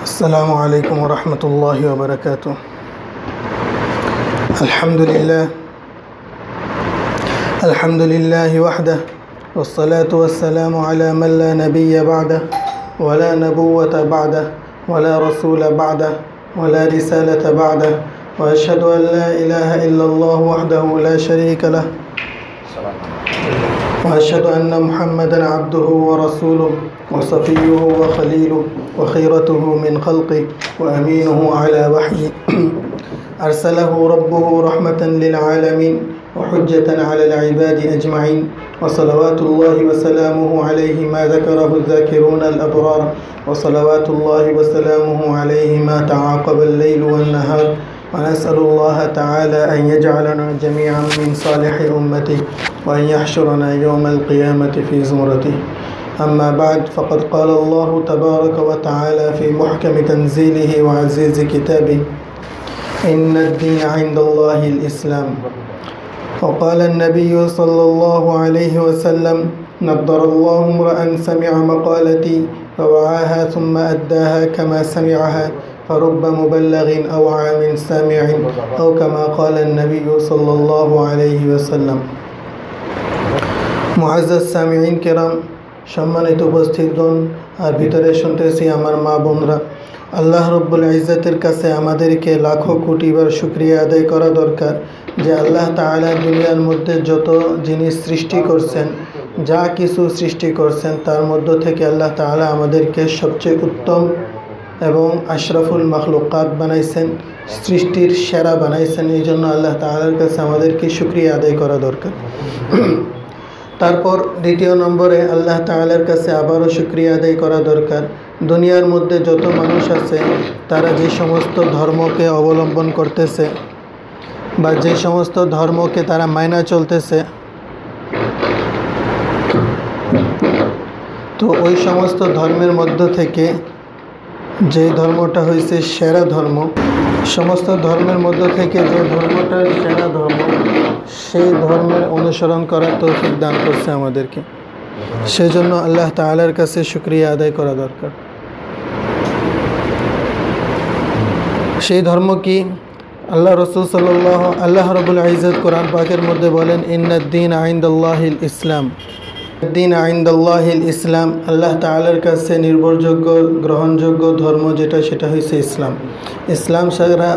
السلام عليكم ورحمة الله وبركاته. الحمد لله وحده، والصلاة والسلام على من لا نبي بعده ولا نبوة بعده ولا رسول بعده ولا رسالة بعده، وأشهد أن لا إله إلا الله وحده لا شريك له، وأشهد أن محمدا عبده ورسوله وصفيه وخليله وخيرته من خلقه وأمينه على وحيه أرسله ربه رحمة للعالمين وحجة على العباد أجمعين، وصلوات الله وسلامه عليه ما ذكره الذاكرون الأبرار، وصلوات الله وسلامه عليه ما تعاقب الليل والنهار، ونسأل الله تعالى أن يجعلنا جميعا من صالح أمته وأن يحشرنا يوم القيامة في زمرته. أما بعد، فقد قال الله تبارك وتعالى في محكم تنزيله وعزيز كتابه: إن الدين عند الله الإسلام. وقال النبي صلى الله عليه وسلم: نضر الله امرأ سمع مقالتي فوعاها ثم أداها كما سمعها، فرب مبلغ أو عام سامع، أو كما قال النبي صلى الله عليه وسلم। মুআজ্জাজ সামিঈন কিরাম, সম্মানিত উপস্থিতগণ, আর ভিতরে শুনতেছি আমার মা বোনরা, আল্লাহ রব্বুল ইজ্জতের কাছে আমাদেরকে লাখো কোটিবার শুকরিয়া আদায় করা দরকার যে আল্লাহ তাআলা দুনিয়ার মধ্যে যত জিনিস সৃষ্টি করছেন, যা কিছু সৃষ্টি করছেন, তার মধ্য থেকে আল্লাহ তাআলা আমাদেরকে সবচেয়ে উত্তম এবং আশরাফুল মাখলুকাত বানাইছেন, সৃষ্টির সেরা বানাইছেন। এই জন্য আল্লাহ তাআলার কাছে আমাদেরকে শুকরিয়া আদায় করা দরকার। তারপর দ্বিতীয় নম্বরে আল্লাহ তাআলার কাছে আবারও শুকরিয়া আদায় করা দরকার দুনিয়ার মধ্যে যত মানুষ আছে তারা যে সমস্ত ধর্মকে অবলম্বন করতেছে বা যে সমস্ত ধর্মকে তারা মাইনা চলতেছে, তো ওই সমস্ত ধর্মের মধ্য থেকে যে ধর্মটা হয়েছে সেরা ধর্ম, সমস্ত ধর্মের মধ্য থেকে যে ধর্মটা সেরা ধর্ম, সেই ধর্মের অনুসরণ করার তৌফিক দান করছে আমাদেরকে। সেজন্য আল্লাহ তাআলার কাছে শুকরিয়া আদায় করা দরকার। সেই ধর্ম কি? আল্লাহ রাসূল আল্লাহ রাব্বুল ইজ্জত কোরআন পাকের মধ্যে বলেন, ইন্নাদ-দীন ইনদাল্লাহিল ইসলাম। দ্বীন ইনদাল্লাহিল ইসলাম, আল্লাহ তাআলার কাছে নির্ভরযোগ্য গ্রহণযোগ্য ধর্ম যেটা, সেটা হচ্ছে ইসলাম। ইসলাম ছাড়া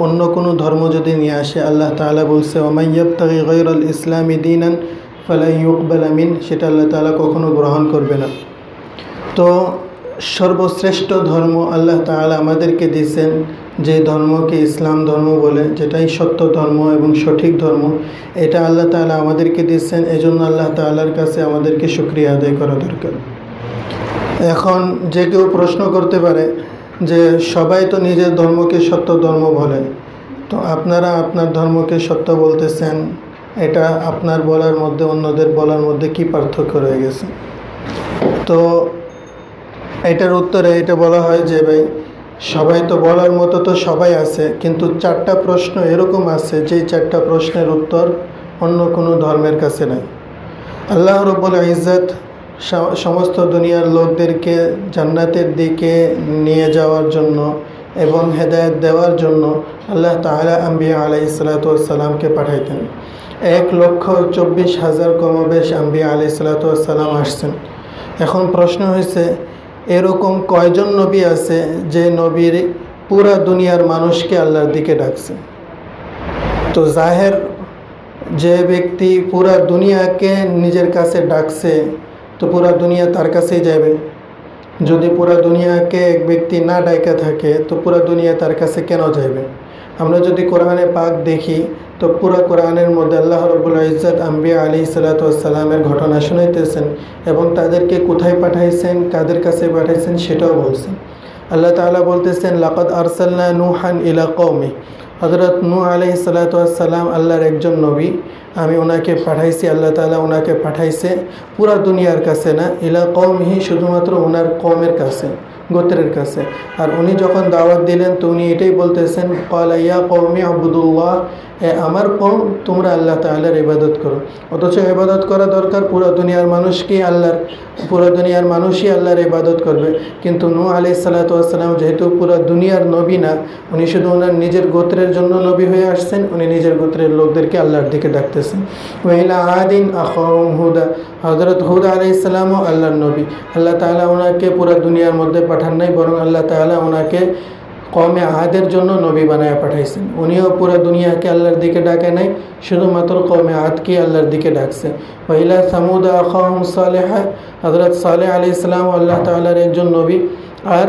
অন্য কোনো ধর্ম যদি নিয়ে আসে, আল্লাহ তাআলা বলছে ওয়া ইয়াবতাগি গায়রাল ইসলামি দীনান ফালা ইউকবালা মিন, সেটা আল্লাহ তাআলা কখনো গ্রহণ করবে না। তো সর্বশ্রেষ্ঠ ধর্ম আল্লাহ তাআলা আমাদেরকে দিয়েছেন, যে ধর্মকে ইসলাম ধর্ম বলে, যেটাই সত্য ধর্ম এবং সঠিক ধর্ম, এটা আল্লাহ তাআলা আমাদেরকে দিয়েছেন। এজন্য আল্লাহ তাআলার কাছে আমাদেরকে শুকরিয়া আদায় করা দরকার। এখন যে কেউ প্রশ্ন করতে পারে যে সবাই তো নিজের ধর্মকে সত্য ধর্ম বলে, তো আপনারা আপনার ধর্মকে সত্য বলতেছেন, এটা আপনার বলার মধ্যে অন্যদের বলার মধ্যে কি পার্থক্য রয়ে গেছে? তো এটার উত্তরে এটা বলা হয় যে ভাই, সবাই তো বলার মতো তো সবাই আছে, কিন্তু চারটা প্রশ্ন এরকম আছে যেই চারটা প্রশ্নের উত্তর অন্য কোনো ধর্মের কাছে নাই। আল্লাহ রাব্বুল ইজ্জত সমস্ত দুনিয়ার লোকদেরকে জান্নাতের দিকে নিয়ে যাওয়ার জন্য এবং হেদায়েত দেওয়ার জন্য আল্লাহ তাআলা আম্বিয়া আলাইহিস সালাতু ওয়াস সালামকে পাঠাইতেন। 1,24,000 কমবেশ আম্বিয়া আলাইহিস সালাতু ওয়াস সালাম আসছেন। এখন প্রশ্ন হয়েছে, এরকম কয়জন নবী আছে যে নবীর পুরা দুনিয়ার মানুষকে আল্লাহর দিকে ডাকছে? তো জাহের যে ব্যক্তি পুরা দুনিয়াকে নিজের কাছে ডাকছে, তো পুরা দুনিয়া তার কাছেই যাবে। যদি পুরা দুনিয়াকে এক ব্যক্তি না ডাকা থাকে, তো পুরা দুনিয়া তার কাছে কেন যাবে? আমরা যদি কোরআনে পাক দেখি, তো পুরা কোরআনের মধ্যে আল্লাহ রাব্বুল ইজ্জত আম্বিয়া আলাইহিস সালাতু ওয়াস সালামের ঘটনা শুনাইতেছেন এবং তাদেরকে কোথায় পাঠাইছেন, কাদের কাছে পাঠাইছেন সেটাও বলছেন। আল্লাহ তাআলা বলতেছেন, লাকাদ আরসালনা নূহান ইলা কওমি। হযরত নূহ আলাইহিস সালাতু ওয়াস সালাম আল্লাহর একজন নবী, আমি ওনাকে পাঠাইছি, আল্লাহ তাআলা ওনাকে পাঠাইছে পুরা দুনিয়ার কাছে না, ইলা কওমিহি, শুধুমাত্র ওনার কওমের কাছে। গোত্রের কাছে। আর উনি যখন দাওয়াত দিলেন তো উনি এটাই বলতেছেন, ক্বালা ইয়া কওমি আবুদুল্লাহ, আমার কওম তোমরা আল্লাহ তাআলার ইবাদত করো। অথচ ইবাদত করা দরকার, পুরো দুনিয়ার মানুষই আল্লাহর ইবাদত করবে। কিন্তু নূহ আলাইহিস সালাতু ওয়াস সালাম যেহেতু পুরো দুনিয়ার নবী না, উনি শুধু ওনার নিজের গোত্রের জন্য নবী হয়ে আসছেন, উনি নিজের গোত্রের লোকদেরকে আল্লাহর দিকে ডাকতেছেন। ওয়া ইলা আদিন আখাহুম হুদা, হযরত হুদ আলাইহিস সালামও আল্লাহর নবী। আল্লাহ তাআলা ওনাকে পুরো দুনিয়ার মধ্যে পাঠান নাই, বরং আল্লাহ তাআলা ওনাকে কওমে আদের জন্য নবী বানায় পাঠাইছেন। উনিও পুরো দুনিয়াকে আল্লাহর দিকে ডাকে নাই, শুধুমাত্র কওমে আদকে আল্লাহর দিকে ডাকছে। ওয়া ইলা সামুদ আখাহুম সালেহা, হযরত সালেহ আলাইহিস সালাম আল্লাহ তাআলার একজন নবী। আর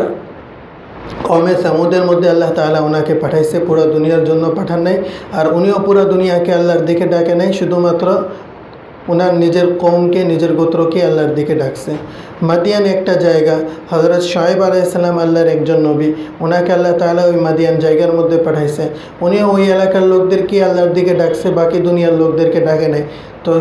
কওমে সামুদের মধ্যে আল্লাহ তাআলা ওনাকে পাঠাইছে, পুরো দুনিয়ার জন্য পাঠান নাই। আর উনিও পুরো দুনিয়াকে আল্লাহর দিকে ডাকে নাই, শুধুমাত্র ওনার নিজের কওমকে, নিজের গোত্রকে আল্লাহর দিকে ডাকছে। মাদিয়ান একটা জায়গা, হযরত শুআয়ব আলাইহিস সালাম আল্লাহর একজন নবী, ওনাকে আল্লাহ তাআলা ওই মাদিয়ান জায়গার মধ্যে পাঠাইছে। উনিও ওই এলাকার লোকদেরকে আল্লাহর দিকে ডাকছে, বাকি দুনিয়ার লোকদেরকে ডাকে নাই। তো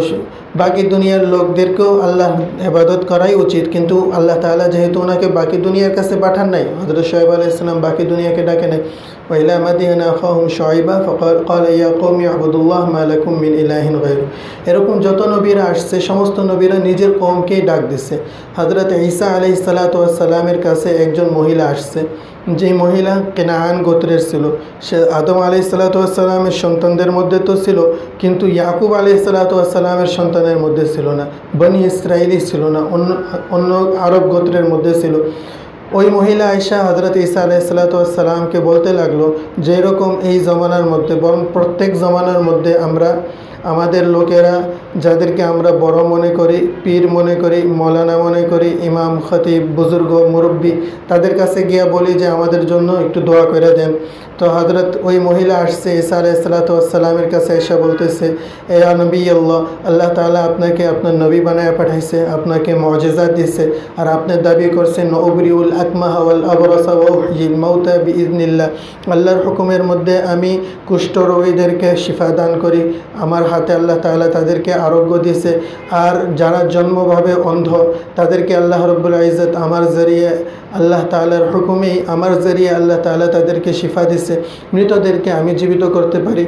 বাকি দুনিয়ার লোকদেরকেও আল্লাহ ইবাদত করাই উচিত, কিন্তু আল্লাহ তাআলা যেহেতু ওনাকে বাকি দুনিয়ার কাছে পাঠান নাই, হযরত শুআয়ব আলাইহিস সালাম বাকি দুনিয়াকে ডাকে নাই। ওয়া ইলা মাদিয়ানা আখাহুম শুআয়বা ফাকালা ইয়া কওমি আবুদুল্লাহ মা লাকুম মিন ইলাহিন গায়রু। এরকম যত নবীরা আসছে সমস্ত নবীরা নিজের কওমকেই ডাক দিছে। হযরত ঈসা আলাইহিস সালাতু ওয়াস সালামের কাছে একজন মহিলা আসছে, যে মহিলা কেনাআন গোত্রের ছিল। সে আদম আলাইহিস সালাতু ওয়াস সালামের সন্তানদের মধ্যে তো ছিল, কিন্তু ইয়াকুব আলাইহিস সালাতু ওয়াস সালামের সন্তানের মধ্যে ছিল না, বনি ইসরাইলি ছিল না, অন্য আরব গোত্রের মধ্যে ছিল। ওই মহিলা আয়েশা হযরত ঈসা আলাইহিস সালাতু ওয়াস সালামকে বলতে লাগলো যে এরকম এই জমানার মধ্যে, বরং প্রত্যেক জমানার মধ্যে আমরা আমাদের লোকেরা যাদেরকে আমরা বড় মনে করি, পীর মনে করি, মৌলানা মনে করি, ইমাম, খতিব, বুজুর্গ, মুরব্বী, তাদের কাছে গিয়া বলি যে আমাদের জন্য একটু দোয়া করে দেন। তো হযরত ওই মহিলা আসছে ঈসা আলাইহিস সালাতু ওয়াস সালামের কাছে এসে বলতেছে, এ নবী আল্লাহ, আল্লাহ তাআলা আপনাকে আপনার নবী বানায় পাঠাইছে, আপনাকে মুজিজাত দিয়েছে, আর আপনি দাবি করছেন উবরিউল আকমাহ ওয়াল আবরাসা ওয়া উহয়িল মাউতা বিইذনিল্লাহ, আল্লাহর হুকুমের মধ্যে আমি কুষ্ঠ রোগীদেরকে শিফা দান করি, আমার হাতে আল্লাহ তাআলা তাদেরকে আরোগ্য দিয়েছে। আর যারা জন্মভাবে অন্ধ তাদেরকে আল্লাহ রাব্বুল ইজ্জত আমার জরিয়ে, আল্লাহ তাআলার হুকুমেই আমার জরিয়ে আল্লাহ তাআলা তাদেরকে শিফা দিয়েছে। মৃতদেরকে আমি জীবিত করতে পারি।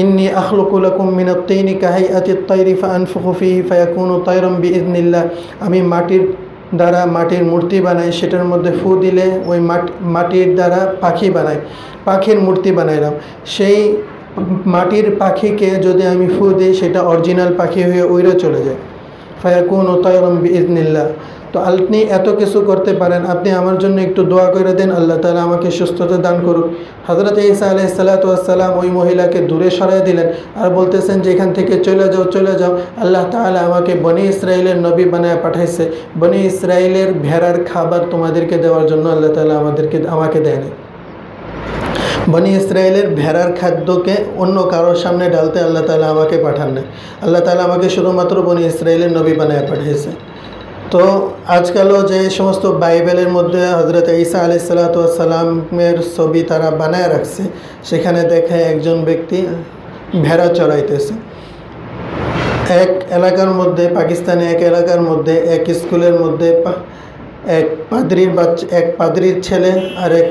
ইন্নী আখলুকু লাকুম মিনাত তাইনি কাহাইআতিত তাইরি ফাআনফুখু ফিহি ফায়াকুনু তায়রাম বিইذনিল্লাহ, আমি মাটির দ্বারা মাটির মূর্তি বানাই, সেটার মধ্যে ফু দিলে ওই মাটির দ্বারা পাখি বানাই, পাখির মূর্তি বানাইলাম। সেই মাটির পাখিকে যদি আমি ফু দিই সেটা অরিজিনাল পাখি হয়ে উড়ে চলে যায়, ফায়াকুনু তায়রাম বিইذনিল্লাহ। তো আপনি এত কিছু করতে পারেন, আপনি আমার জন্য একটু দোয়া করে দেন, আল্লাহ তাআলা আমাকে সুস্থতা দান করুক। হযরত ঈসা আলাইহিস সালাতু ওয়াস সালাম ওই মহিলাকে দূরে সরাই দিলেন আর বলতেছেন যে এখান থেকে চলে যাও, চলে যাও, আল্লাহ তাআলা আমাকে বনি ইসরাইলের নবী বানায় পাঠাইছে, বনি ইসরাইলের ভেড়ার খাবার তোমাদেরকে দেওয়ার জন্য আল্লাহ তাআলা আমাকে দেয়নি। বনি ইসরাইলের ভেড়ার খাদ্যকে অন্য কারোর সামনে ডালতে আল্লাহ তাআলা আমাকে পাঠান না, আল্লাহ তাআলা আমাকে শুধুমাত্র বনি ইসরাইলের নবী বানায় পাঠিয়েছে। তো আজকালও যে সমস্ত বাইবেলের মধ্যে হযরত ঈসা আলাইহিস সালাতু ওয়াস সালামের ছবি তারা বানায় রাখছে, সেখানে দেখে একজন ব্যক্তি ভেড়া চড়াইতেছে। এক এলাকার মধ্যে, পাকিস্তানে এক এলাকার মধ্যে এক স্কুলের মধ্যে এক পাদ্রির ছেলে আর এক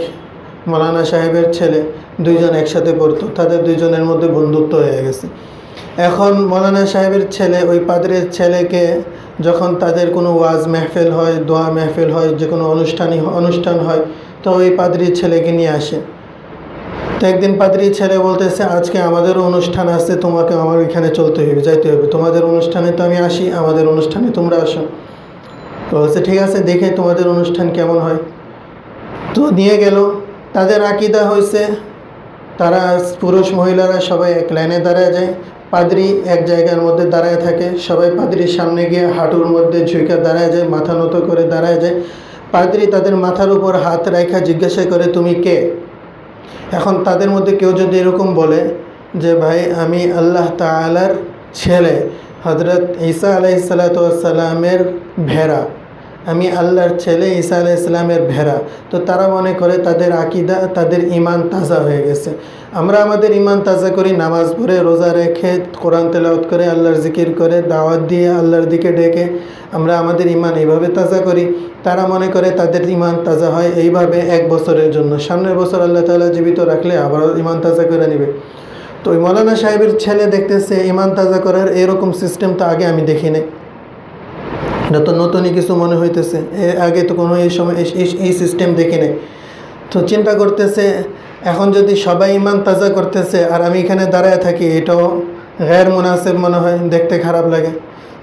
মৌলানা সাহেবের ছেলে দুইজন একসাথে পড়তো, তাদের দুইজনের মধ্যে বন্ধুত্ব হয়ে গেছে। এখন মৌলানা সাহেবের ছেলে ওই পাদ্রির ছেলেকে যখন তাদের কোনো ওয়াজ মেহফিল হয়, দোয়া মেহফিল হয়, যে কোনো অনুষ্ঠান হয়, তো ওই পাদ্রির ছেলেকে নিয়ে আসে। তো একদিন পাদ্রির ছেলে বলতেছে আজকে আমাদেরও অনুষ্ঠান আছে, তোমাকে আমার এখানে চলতে হবে, যাইতে হবে, তোমাদের অনুষ্ঠানে তো আমি আসি, আমাদের অনুষ্ঠানে তোমরা আসো। তো বলছে ঠিক আছে, দেখে তোমাদের অনুষ্ঠান কেমন হয়। তো নিয়ে গেল। তাদের আকীদা হয়েছে তারা পুরুষ মহিলারা সবাই এক লাইনে দাঁড়ায় যায়, পাদ্রি এক জায়গার মধ্যে দাঁড়ায় থাকে, সবাই পাদ্রির সামনে গিয়ে হাঁটুর মধ্যে ঝুঁকে দাঁড়ায় যায়, মাথা নত করে দাঁড়ায় যায়। পাদ্রি তাদের মাথার উপর হাত রাখা জিজ্ঞাসা করে তুমি কে? এখন তাদের মধ্যে কেউ যদি এরকম বলে যে ভাই আমি আল্লাহ তাআলার ছেলে হযরত ঈসা আলাইহিস সালাতু ওয়াস সালামের ভেড়া, আমি আল্লাহর ছেলে ঈসা আলাইহিস সালামের ভেড়া। তো তারা মনে করে তাদের আকীদা, তাদের ঈমান তাজা হয়ে গেছে। আমরা আমাদের ঈমান তাজা করি নামাজ পড়ে, রোজা রেখে, কোরআন তেলাওয়াত করে, আল্লাহর জিকির করে, দাওয়াত দিয়ে, আল্লাহর দিকে ডেকে আমরা আমাদের ঈমান এইভাবে তাজা করি। তারা মনে করে তাদের ঈমান তাজা হয় এইভাবে 1 বছরের জন্য, সামনের বছর আল্লাহ তাআলা জীবিত রাখলে আবারও ঈমান তাজা করে নেবে। তো ওই মৌলানা সাহেবের ছেলে দেখতেছে ঈমান তাজা করার এরকম সিস্টেম তো আগে আমি দেখি নাই, এটা তো নতুনই কিছু মনে হইতেছে, এর আগে তো কোনো এই সময় এই সিস্টেম দেখি নাই। তো চিন্তা করতেছে এখন যদি সবাই ঈমান তাজা করতেছে আর আমি এখানে দাঁড়ায় থাকি, এটাও গায়ের মুনাসিব মনে হয়, দেখতে খারাপ লাগে।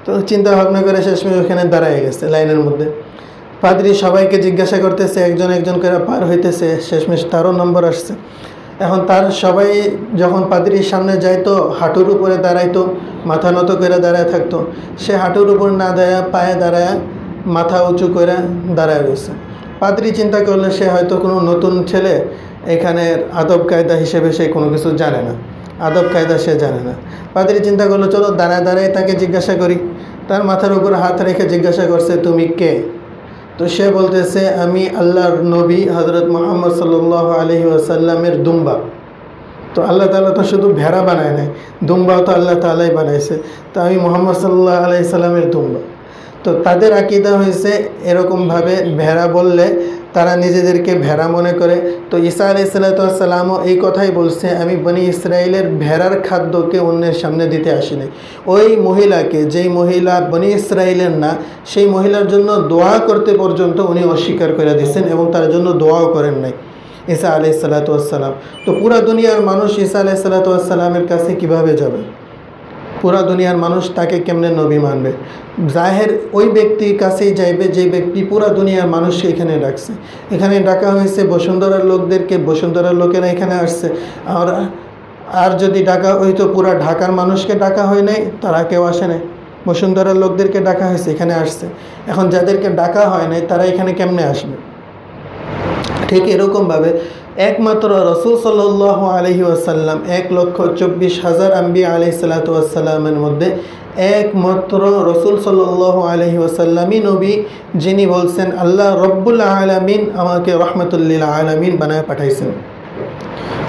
তো চিন্তা ভাবনা করে শেষমেশ ওখানে দাঁড়ায় গেছে লাইনের মধ্যে। পাদ্রী সবাইকে জিজ্ঞাসা করতেছে, একজন একজন করে পার হইতেছে, শেষমেশ তারও নম্বর আসছে। এখন তার সবাই যখন পাদ্রীর সামনে যাইতো হাঁটুর উপরে দাঁড়াইতো, মাথা নত করে দাঁড়ায় থাকতো, সে হাঁটুর উপর না দাঁড়ায় পায়ে দাঁড়ায় মাথা উঁচু করে দাঁড়ায় রয়েছে। পাদ্রী চিন্তা করলে সে হয়তো কোনো নতুন ছেলে, এখানের আদব কায়দা হিসেবে সে কোনো কিছু জানে না, আদব কায়দা সে জানে না। পাদ্রী চিন্তা করলো চলো দাঁড়ায় দাঁড়ায় তাকে জিজ্ঞাসা করি। তার মাথার উপর হাত রেখে জিজ্ঞাসা করছে, তুমি কে? তো সে বলতেছে, আমি আল্লাহর নবী হযরত মুহাম্মদ সাল্লাল্লাহু আলাইহি ওয়াসাল্লামের দুম্বা। তো আল্লাহ তাআলা তো শুধু ভেড়া বানায় নাই, দুম্বাও তো আল্লাহ তাআলাই বানাইছে। তো আমি মুহাম্মদ সাল্লাল্লাহু আলাইহি সাল্লামের দুম্বা। তো তাদের আকীদা হয়েছে এরকমভাবে, ভেড়া বললে তারা নিজেদেরকে ভেড়া মনে করে। তো ঈসা আলাইহিস সালামও এই কথাই বলছে, আমি বনি ইসরাইলের ভেড়ার খাদ্যকে অন্যের সামনে দিতে আসিনি। ওই মহিলাকে, যেই মহিলা বনি ইসরাইলের না, সেই মহিলার জন্য দোয়া করতে পর্যন্ত উনি অস্বীকার করে দিচ্ছেন এবং তার জন্য দোয়াও করেন নাই ঈসা আলাইহিস সালাম। তো পুরা দুনিয়ার মানুষ ঈসা আলাইহিস সালামের কাছে কিভাবে যাবে? পুরা দুনিয়ার মানুষ তাকে কেমনে নবী মানবে? জাহের ওই ব্যক্তির কাছেই যাইবে যে ব্যক্তি পুরা দুনিয়ার মানুষকে এখানে ডাকছে। এখানে ডাকা হয়েছে বসুন্ধরার লোকদেরকে, বসুন্ধরার লোকেরা এখানে আসছে। আর যদি ডাকা হইতো পুরা ঢাকার মানুষকে ডাকা হয় নাই, তারা কেউ আসে নাই, বসুন্ধরার লোকদেরকে ডাকা হয়েছে, এখানে আসছে। এখন যাদেরকে ডাকা হয় নাই তারা এখানে কেমনে আসবে? ঠিক এরকমভাবে একমাত্র রসুল সাল্লাল্লাহু আলাইহি ওয়াসাল্লাম 1,24,000 আম্বিয়া আলাইহিস সালাতু ওয়াসসালামের মধ্যে একমাত্র রসুল সাল্লাল্লাহু আলাইহি ওয়াসাল্লামই নবী, যিনি বলছেন আল্লাহ রব্বুল আলামিন আমাকে রহমাতুল লিল আলামিন বানায় পাঠাইছেন।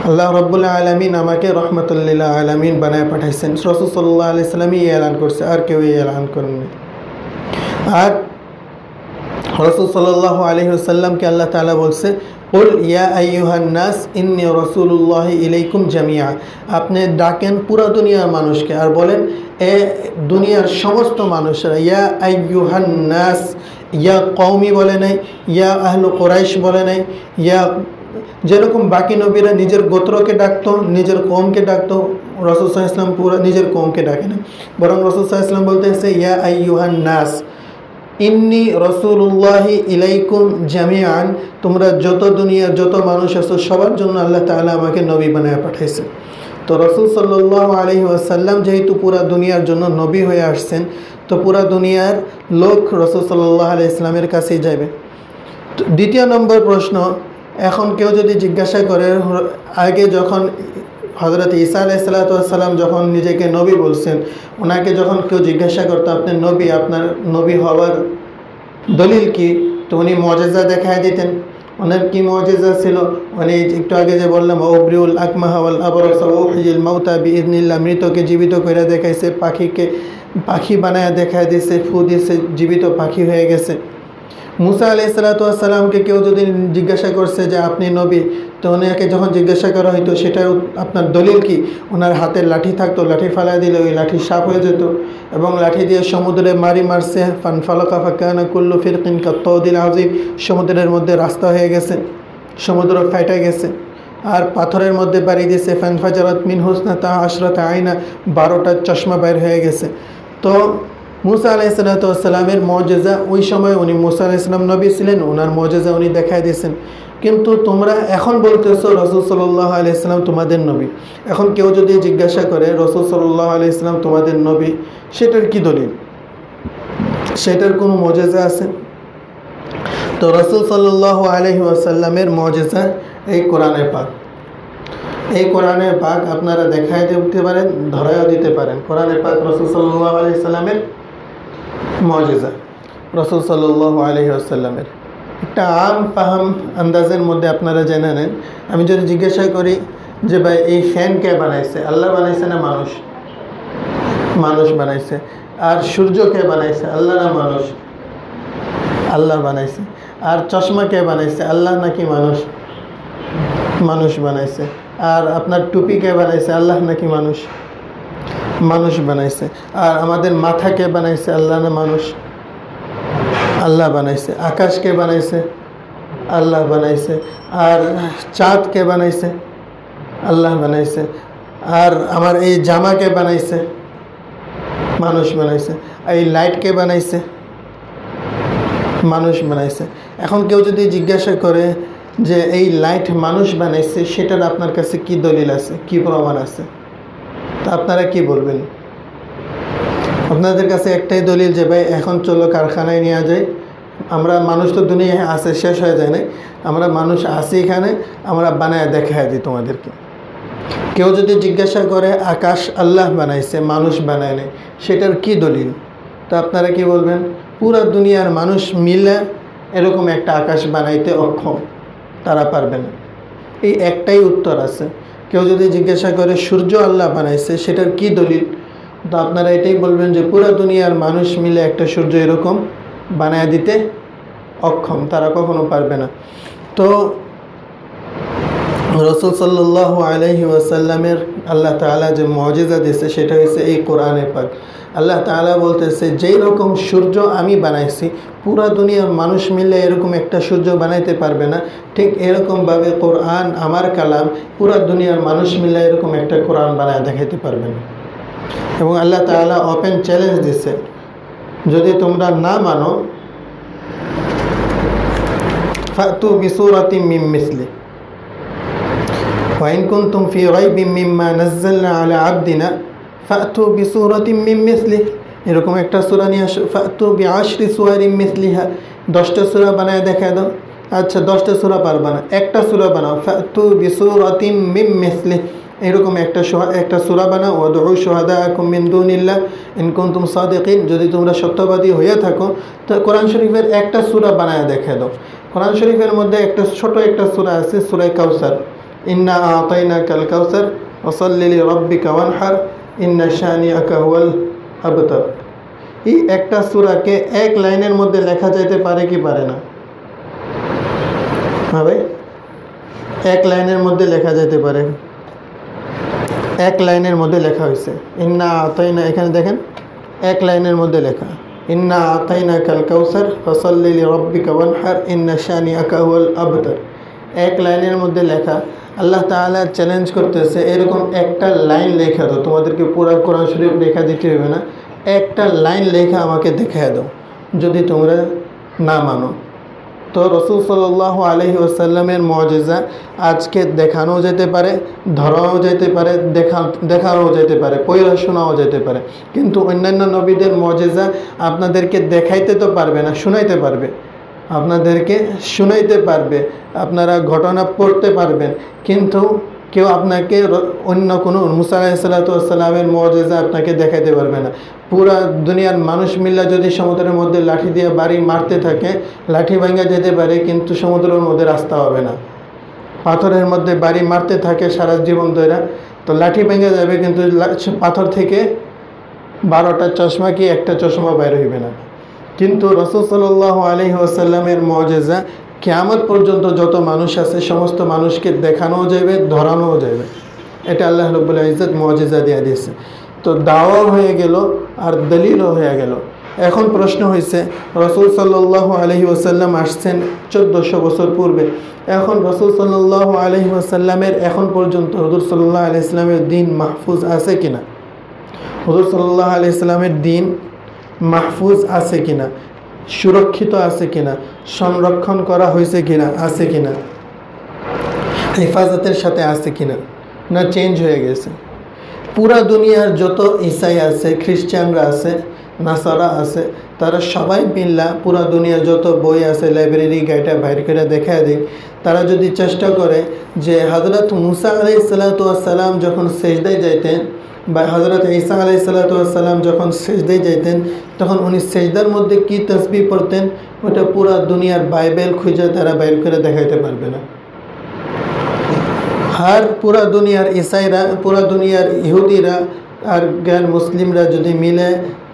আল্লাহ রব্বুল আলামিন আমাকে রহমাতুল লিল আলামিন বানায় পাঠাইছেন। রসুল সাল্লাল্লাহু আলাইহি সাল্লামই এলান করছে, আর কেউ এলান করেননি। আর রসুল সাল্লাল্লাহু আলাইহি ওয়াসাল্লামকে আল্লাহ তাআলা বলছে, কুল ইয়া আইয়ুহান নাস ইন্নী রাসূলুল্লাহি ইলাইকুম জামিআ। আপনি ডাকেন পুরা দুনিয়ার মানুষকে আর বলেন, এ দুনিয়ার সমস্ত মানুষরা। ইয়া আইয়ুহান নাস, ইয়া কওমি বলে নাই, ইয়া আহলু কুরাইশ বলে নাই, ইয়া যেরকম বাকি নবীরা নিজের গোত্রকে ডাকতো, নিজের কওমকে ডাকতো, রাসূল সাল্লাল্লাহু আলাইহি ওয়াসাল্লাম পুরো নিজের কওমকে ডাকে না, বরং রাসূল সাল্লাল্লাহু আলাইহি ওয়াসাল্লাম বলতেছে ইয়া আইয়ুহান নাস ইন্নী রাসূলুল্লাহি ইলাইকুম জামিআন। তোমরা যত দুনিয়ার যত মানুষ আছো সবার জন্য আল্লাহ তাআলা আমাকে নবী বানায় পাঠাইছে। তো রাসূল সাল্লাল্লাহু আলাইহি ওয়াসাল্লাম যেহেতু পুরা দুনিয়ার জন্য নবী হয়ে আসছেন, তো পুরা দুনিয়ার লোক রাসূল সাল্লাল্লাহু আলাইহি ওয়াসাল্লামের কাছেই যাবে। দ্বিতীয় নম্বর প্রশ্ন, এখন কেউ যদি জিজ্ঞাসা করে, আগে যখন হযরত ঈসা আলাইহিস সালাম যখন নিজেকে নবী বলছেন, ওনাকে যখন কেউ জিজ্ঞাসা করতো আপনি নবী, আপনার নবী হওয়ার দলিল কি, তো উনি মুজিজা দেখায় দিতেন। ওনার কি মুজিজা ছিল? উনি একটু আগে যে বললাম, উবরিউল আকমাহা ওয়াল আবরাসা ওয়া উহয়িল মাউতা বিইذনিল্লাহ, মৃতকে জীবিত করে দেখাইছে, পাখি বানায় দেখায় দিয়েছে, ফু দিয়েছে, জীবিত পাখি হয়ে গেছে। মুসা আলাইহিস সালামকে কেউ যদি জিজ্ঞাসা করছে যে আপনি নবী, তো ওনাকে যখন জিজ্ঞাসা করা হইতো সেটা আপনার দলিল কি, ওনার হাতে লাঠি থাকতো, লাঠি ফালাই দিলে ওই লাঠি সাপ হয়ে যেত, এবং লাঠি দিয়ে সমুদ্রে মারছে, ফানফালাকা ফাকানা কুল্লু ফিরকিন কাত্তাউদিল আযীম, সমুদ্রের মধ্যে রাস্তা হয়ে গেছে, সমুদ্র ফেটে গেছে। আর পাথরের মধ্যে বাড়ি দিয়েছে, ফানফাজারাত মিন হুসনাতা আশরাতা আইনা, 12টা চশমা বের হয়ে গেছে। তো মুসা আলাইহিস সালামের মুজিজা, ওই সময় উনি মুসা আলাইহিস সালাম নবী ছিলেন, ওনার মুজিজা উনি দেখায় দিয়েছেন। কিন্তু তোমরা এখন বলতেছো রাসূল সাল্লাল্লাহু আলাইহি সাল্লাম তোমাদের নবী। এখন কেউ যদি জিজ্ঞাসা করে রাসূল সাল্লাল্লাহু আলাইহি সাল্লাম তোমাদের নবী, সেটার কি দলিল? সেটার কোনো মুজিজা আছে? তো রাসূল সাল্লাল্লাহু আলাইহি ওয়াসাল্লামের মুজিজা এই কোরআনে পাক। এই কোরআনে পাক আপনারা দেখায় দিতে পারেন, ধরায়ও দিতে পারেন। কোরআনে পাক রাসূল সাল্লাল্লাহু আলাইহি সাল্লামের মুজিজা। রাসূল সাল্লাল্লাহু আলাইহি ওয়াসাল্লামের। একটা আম ফাহাম আন্দাজের মধ্যে আপনারা জেনে নেন। আমি যদি জিজ্ঞাসা করি যে ভাই এই ফ্যান কে বানাইছে, আল্লাহ বানাইছে না মানুষ? মানুষ বানাইছে। আর সূর্য কে বানাইছে, আল্লাহ না মানুষ? আল্লাহ বানাইছে। আর চশমা কে বানাইছে, আল্লাহ নাকি মানুষ? মানুষ বানাইছে। আর আপনার টুপি কে বানাইছে, আল্লাহ নাকি মানুষ? মানুষ বানাইছে। আর আমাদের মাথা কে বানাইছে, আল্লাহ না মানুষ? আল্লাহ বানাইছে। আকাশ কে বানাইছে, আল্লাহ বানাইছে। আর চাঁদ কে বানাইছে, আল্লাহ বানাইছে। আর আমার এই জামা কে বানাইছে, মানুষ বানাইছে। এই লাইট কে বানাইছে, মানুষ বানাইছে। এখন কেউ যদি জিজ্ঞাসা করে যে এই লাইট মানুষ বানাইছে, সেটার আপনার কাছে কি দলিল আছে, কি প্রমাণ আছে, তা আপনারা কি বলবেন? আপনাদের কাছে একটাই দলিল যে ভাই এখন চলো কারখানায় নিয়ে যাই, আমরা মানুষ তো দুনিয়ায় আছে, শেষ হয়ে যায় না, আমরা মানুষ আছি এখানে, আমরা বানায় দেখায় দিই তোমাদেরকে। কেউ যদি জিজ্ঞাসা করে আকাশ আল্লাহ বানাইছে, মানুষ বানায় নাই, সেটার কি দলিল, তা আপনারা কি বলবেন? পুরা দুনিয়ার মানুষ মিলে এরকম একটা আকাশ বানাইতে অক্ষম, তারা পারবে না। এই একটাই উত্তর আছে। কেউ যদি জিজ্ঞাসা করে সূর্য আল্লাহ বানাইছে, সেটার কি দলিল, তো আপনারা এটাই বলবেন যে পুরা দুনিয়ার মানুষ মিলে একটা সূর্য এরকম বানায় দিতে অক্ষম, তারা কখনো পারবে না। তো রাসূল সাল্লাল্লাহু আলাইহি ওয়াসাল্লামের আল্লাহ তাআলা যে মুজিজা দিয়েছে সেটা হচ্ছে এই কোরআনে পাক। আল্লাহ তাআলা বলতেছে যেই রকম সূর্য আমি বানাইছি, পুরা দুনিয়ার মানুষ মিলে এরকম একটা সূর্য বানাইতে পারবে না, ঠিক এরকমভাবে কোরআন আমার কালাম পুরা দুনিয়ার মানুষ মিলে এরকম একটা কোরআন বানায় দেখাইতে পারবে না। এবং আল্লাহ তাআলা ওপেন চ্যালেঞ্জ দিছে, যদি তোমরা না মানো ফাতু বিসূরাতিন মিন মিসলি ওয়াইন কুনতুম ফি রাইবিন মিম্মা নাযালনা আলা আবদিনা ফাতু বিসূরাতিন মিন মিসলি, এরকম একটা সূরা নিয়ে আসো। ফাতু বিআশরি সুওয়ারিন মিসলিহা, 10টা সূরা বানায় দেখা দাও। আচ্ছা 10টা সূরা পারবা না, একটা সূরা বানাও। ফাতু বিসূরাতিন মিন মিসলি, এরকম একটা সূরা বানাও। ওয়াদউ শুহাদাআকুম মিন দুনিল্লাহ ইন কুনতুম সাদিকিন, যদি তোমরা সত্যবাদী হয়ে থাকো তো কোরআন শরীফের একটা সূরা বানায় দেখা দাও। কোরআন শরীফের মধ্যে একটা ছোট একটা সূরা আছে, সূরা কাউসার, ইন্না আতাইনাকাল কাউসার ওয়াসাল্লি লিরাব্বিকা ওয়ানহার ইন্না শানিআকা হুয়াল আবতার। এই একটা সূরাকে এক লাইনের মধ্যে লেখা যেতে পারে কি পারে না? হ্যাঁ ভাই, এক লাইনের মধ্যে লেখা যেতে পারে। এক লাইনের মধ্যে লেখা হয়েছে ইন্না আতাইনা, এখানে দেখেন এক লাইনের মধ্যে লেখা, ইন্না আতাইনাকাল কাউসার ফাসাল্লি লিরাব্বিকা ওয়ানহার ইন্না শানিআকা হুয়াল আবতার। এক লাইনের মধ্যে লেখা। আল্লাহ তাআলা চ্যালেঞ্জ করতেছে এরকম একটা লাইন লেখা দাও, তোমাদেরকে পুরো কোরআন শরীফ লেখা দিতে হবে না, একটা লাইন লেখা আমাকে দেখায় দাও যদি তোমরা না মানো। তো রাসূল সাল্লাল্লাহু আলাইহি ওয়াসাল্লামের মুজিজা আজকে দেখানো যেতে পারে, ধরাও যেতে পারে, দেখানো যেতে পারে, পড়া শোনাও যেতে পারে, কিন্তু অন্যান্য নবীদের মুজিজা আপনাদেরকে দেখাইতে তো পারবে না, শোনাইতে পারবে। আপনাদেরকে শুনাইতে পারবে, আপনারা ঘটনা পড়তে পারবেন, কিন্তু কেউ আপনাকে অন্য কোনো মুসা আলাইহিস সালাতু ওয়াস সালামের মুজিজা আপনাকে দেখাইতে পারবে না। পুরা দুনিয়ার মানুষ মিল্লা যদি সমুদ্রের মধ্যে লাঠি দিয়ে বাড়ি মারতে থাকে, লাঠি ভাঙা যেতে পারে কিন্তু সমুদ্রের মধ্যে রাস্তা হবে না। পাথরের মধ্যে বাড়ি মারতে থাকে সারা জীবন ধরে, তো লাঠি ভেঙে যাবে কিন্তু পাথর থেকে 12টা চশমা কি একটা চশমা বাইর হইবে না। কিন্তু রাসূল সাল্লাল্লাহু আলাইহি ওয়াসাল্লামের মুজিজা কিয়ামত পর্যন্ত যত মানুষ আছে সমস্ত মানুষকে দেখানোও যাবে, ধরানোও যাবে। এটা আল্লাহ রাব্বুল ইজ্জত মুজিজা দিয়ে দিয়েছে। তো দাওয়া হয়ে গেল আর দলিলও হয়ে গেল। এখন প্রশ্ন হয়েছে, রাসূল সাল্লাল্লাহু আলাইহি ওয়াসাল্লাম আসছেন 1400 বছর পূর্বে, এখন রাসূল সাল্লাল্লাহু আলাইহি ওয়াসাল্লামের এখন পর্যন্ত হুজুর সাল্লাল্লাহু আলাইহি ওয়াসাল্লামের দ্বীন মাহফুজ আছে কিনা, হুজুর সাল্লাল্লাহু আলাইহি ওয়াসাল্লামের দ্বীন মাহফুজ আছে কিনা, সুরক্ষিত আছে কিনা, সংরক্ষণ করা হয়েছে কিনা, আছে কিনা, হেফাজতের সাথে আছে কিনা, না চেঞ্জ হয়ে গেছে। পুরা দুনিয়ার যত ঈসাই আছে, খ্রিস্টানরা আছে, নাসারা আছে, তারা সবাই মিল্লা পুরা দুনিয়ার যত বই আছে লাইব্রেরি গাইটা বাইর করে দেখায় দিই। তারা যদি চেষ্টা করে যে হযরত মুসা আলাইহিস সালাতু ওয়াস সালাম যখন সেজদায় যাইতেন বা হযরত ঈসা আলাইহিস সালাতু ওয়াস সালাম যখন সিজদায় যাইতেন তখন উনি সিজদার মধ্যে কি তাসবিহ পড়তেন ওটা পুরো দুনিয়ার বাইবেল খুঁজে তারা বাইর করে দেখাইতে পারবে না। আর পুরা দুনিয়ার ঈসাইরা, পুরা দুনিয়ার ইহুদিরা আর জ্ঞান মুসলিমরা যদি মিলে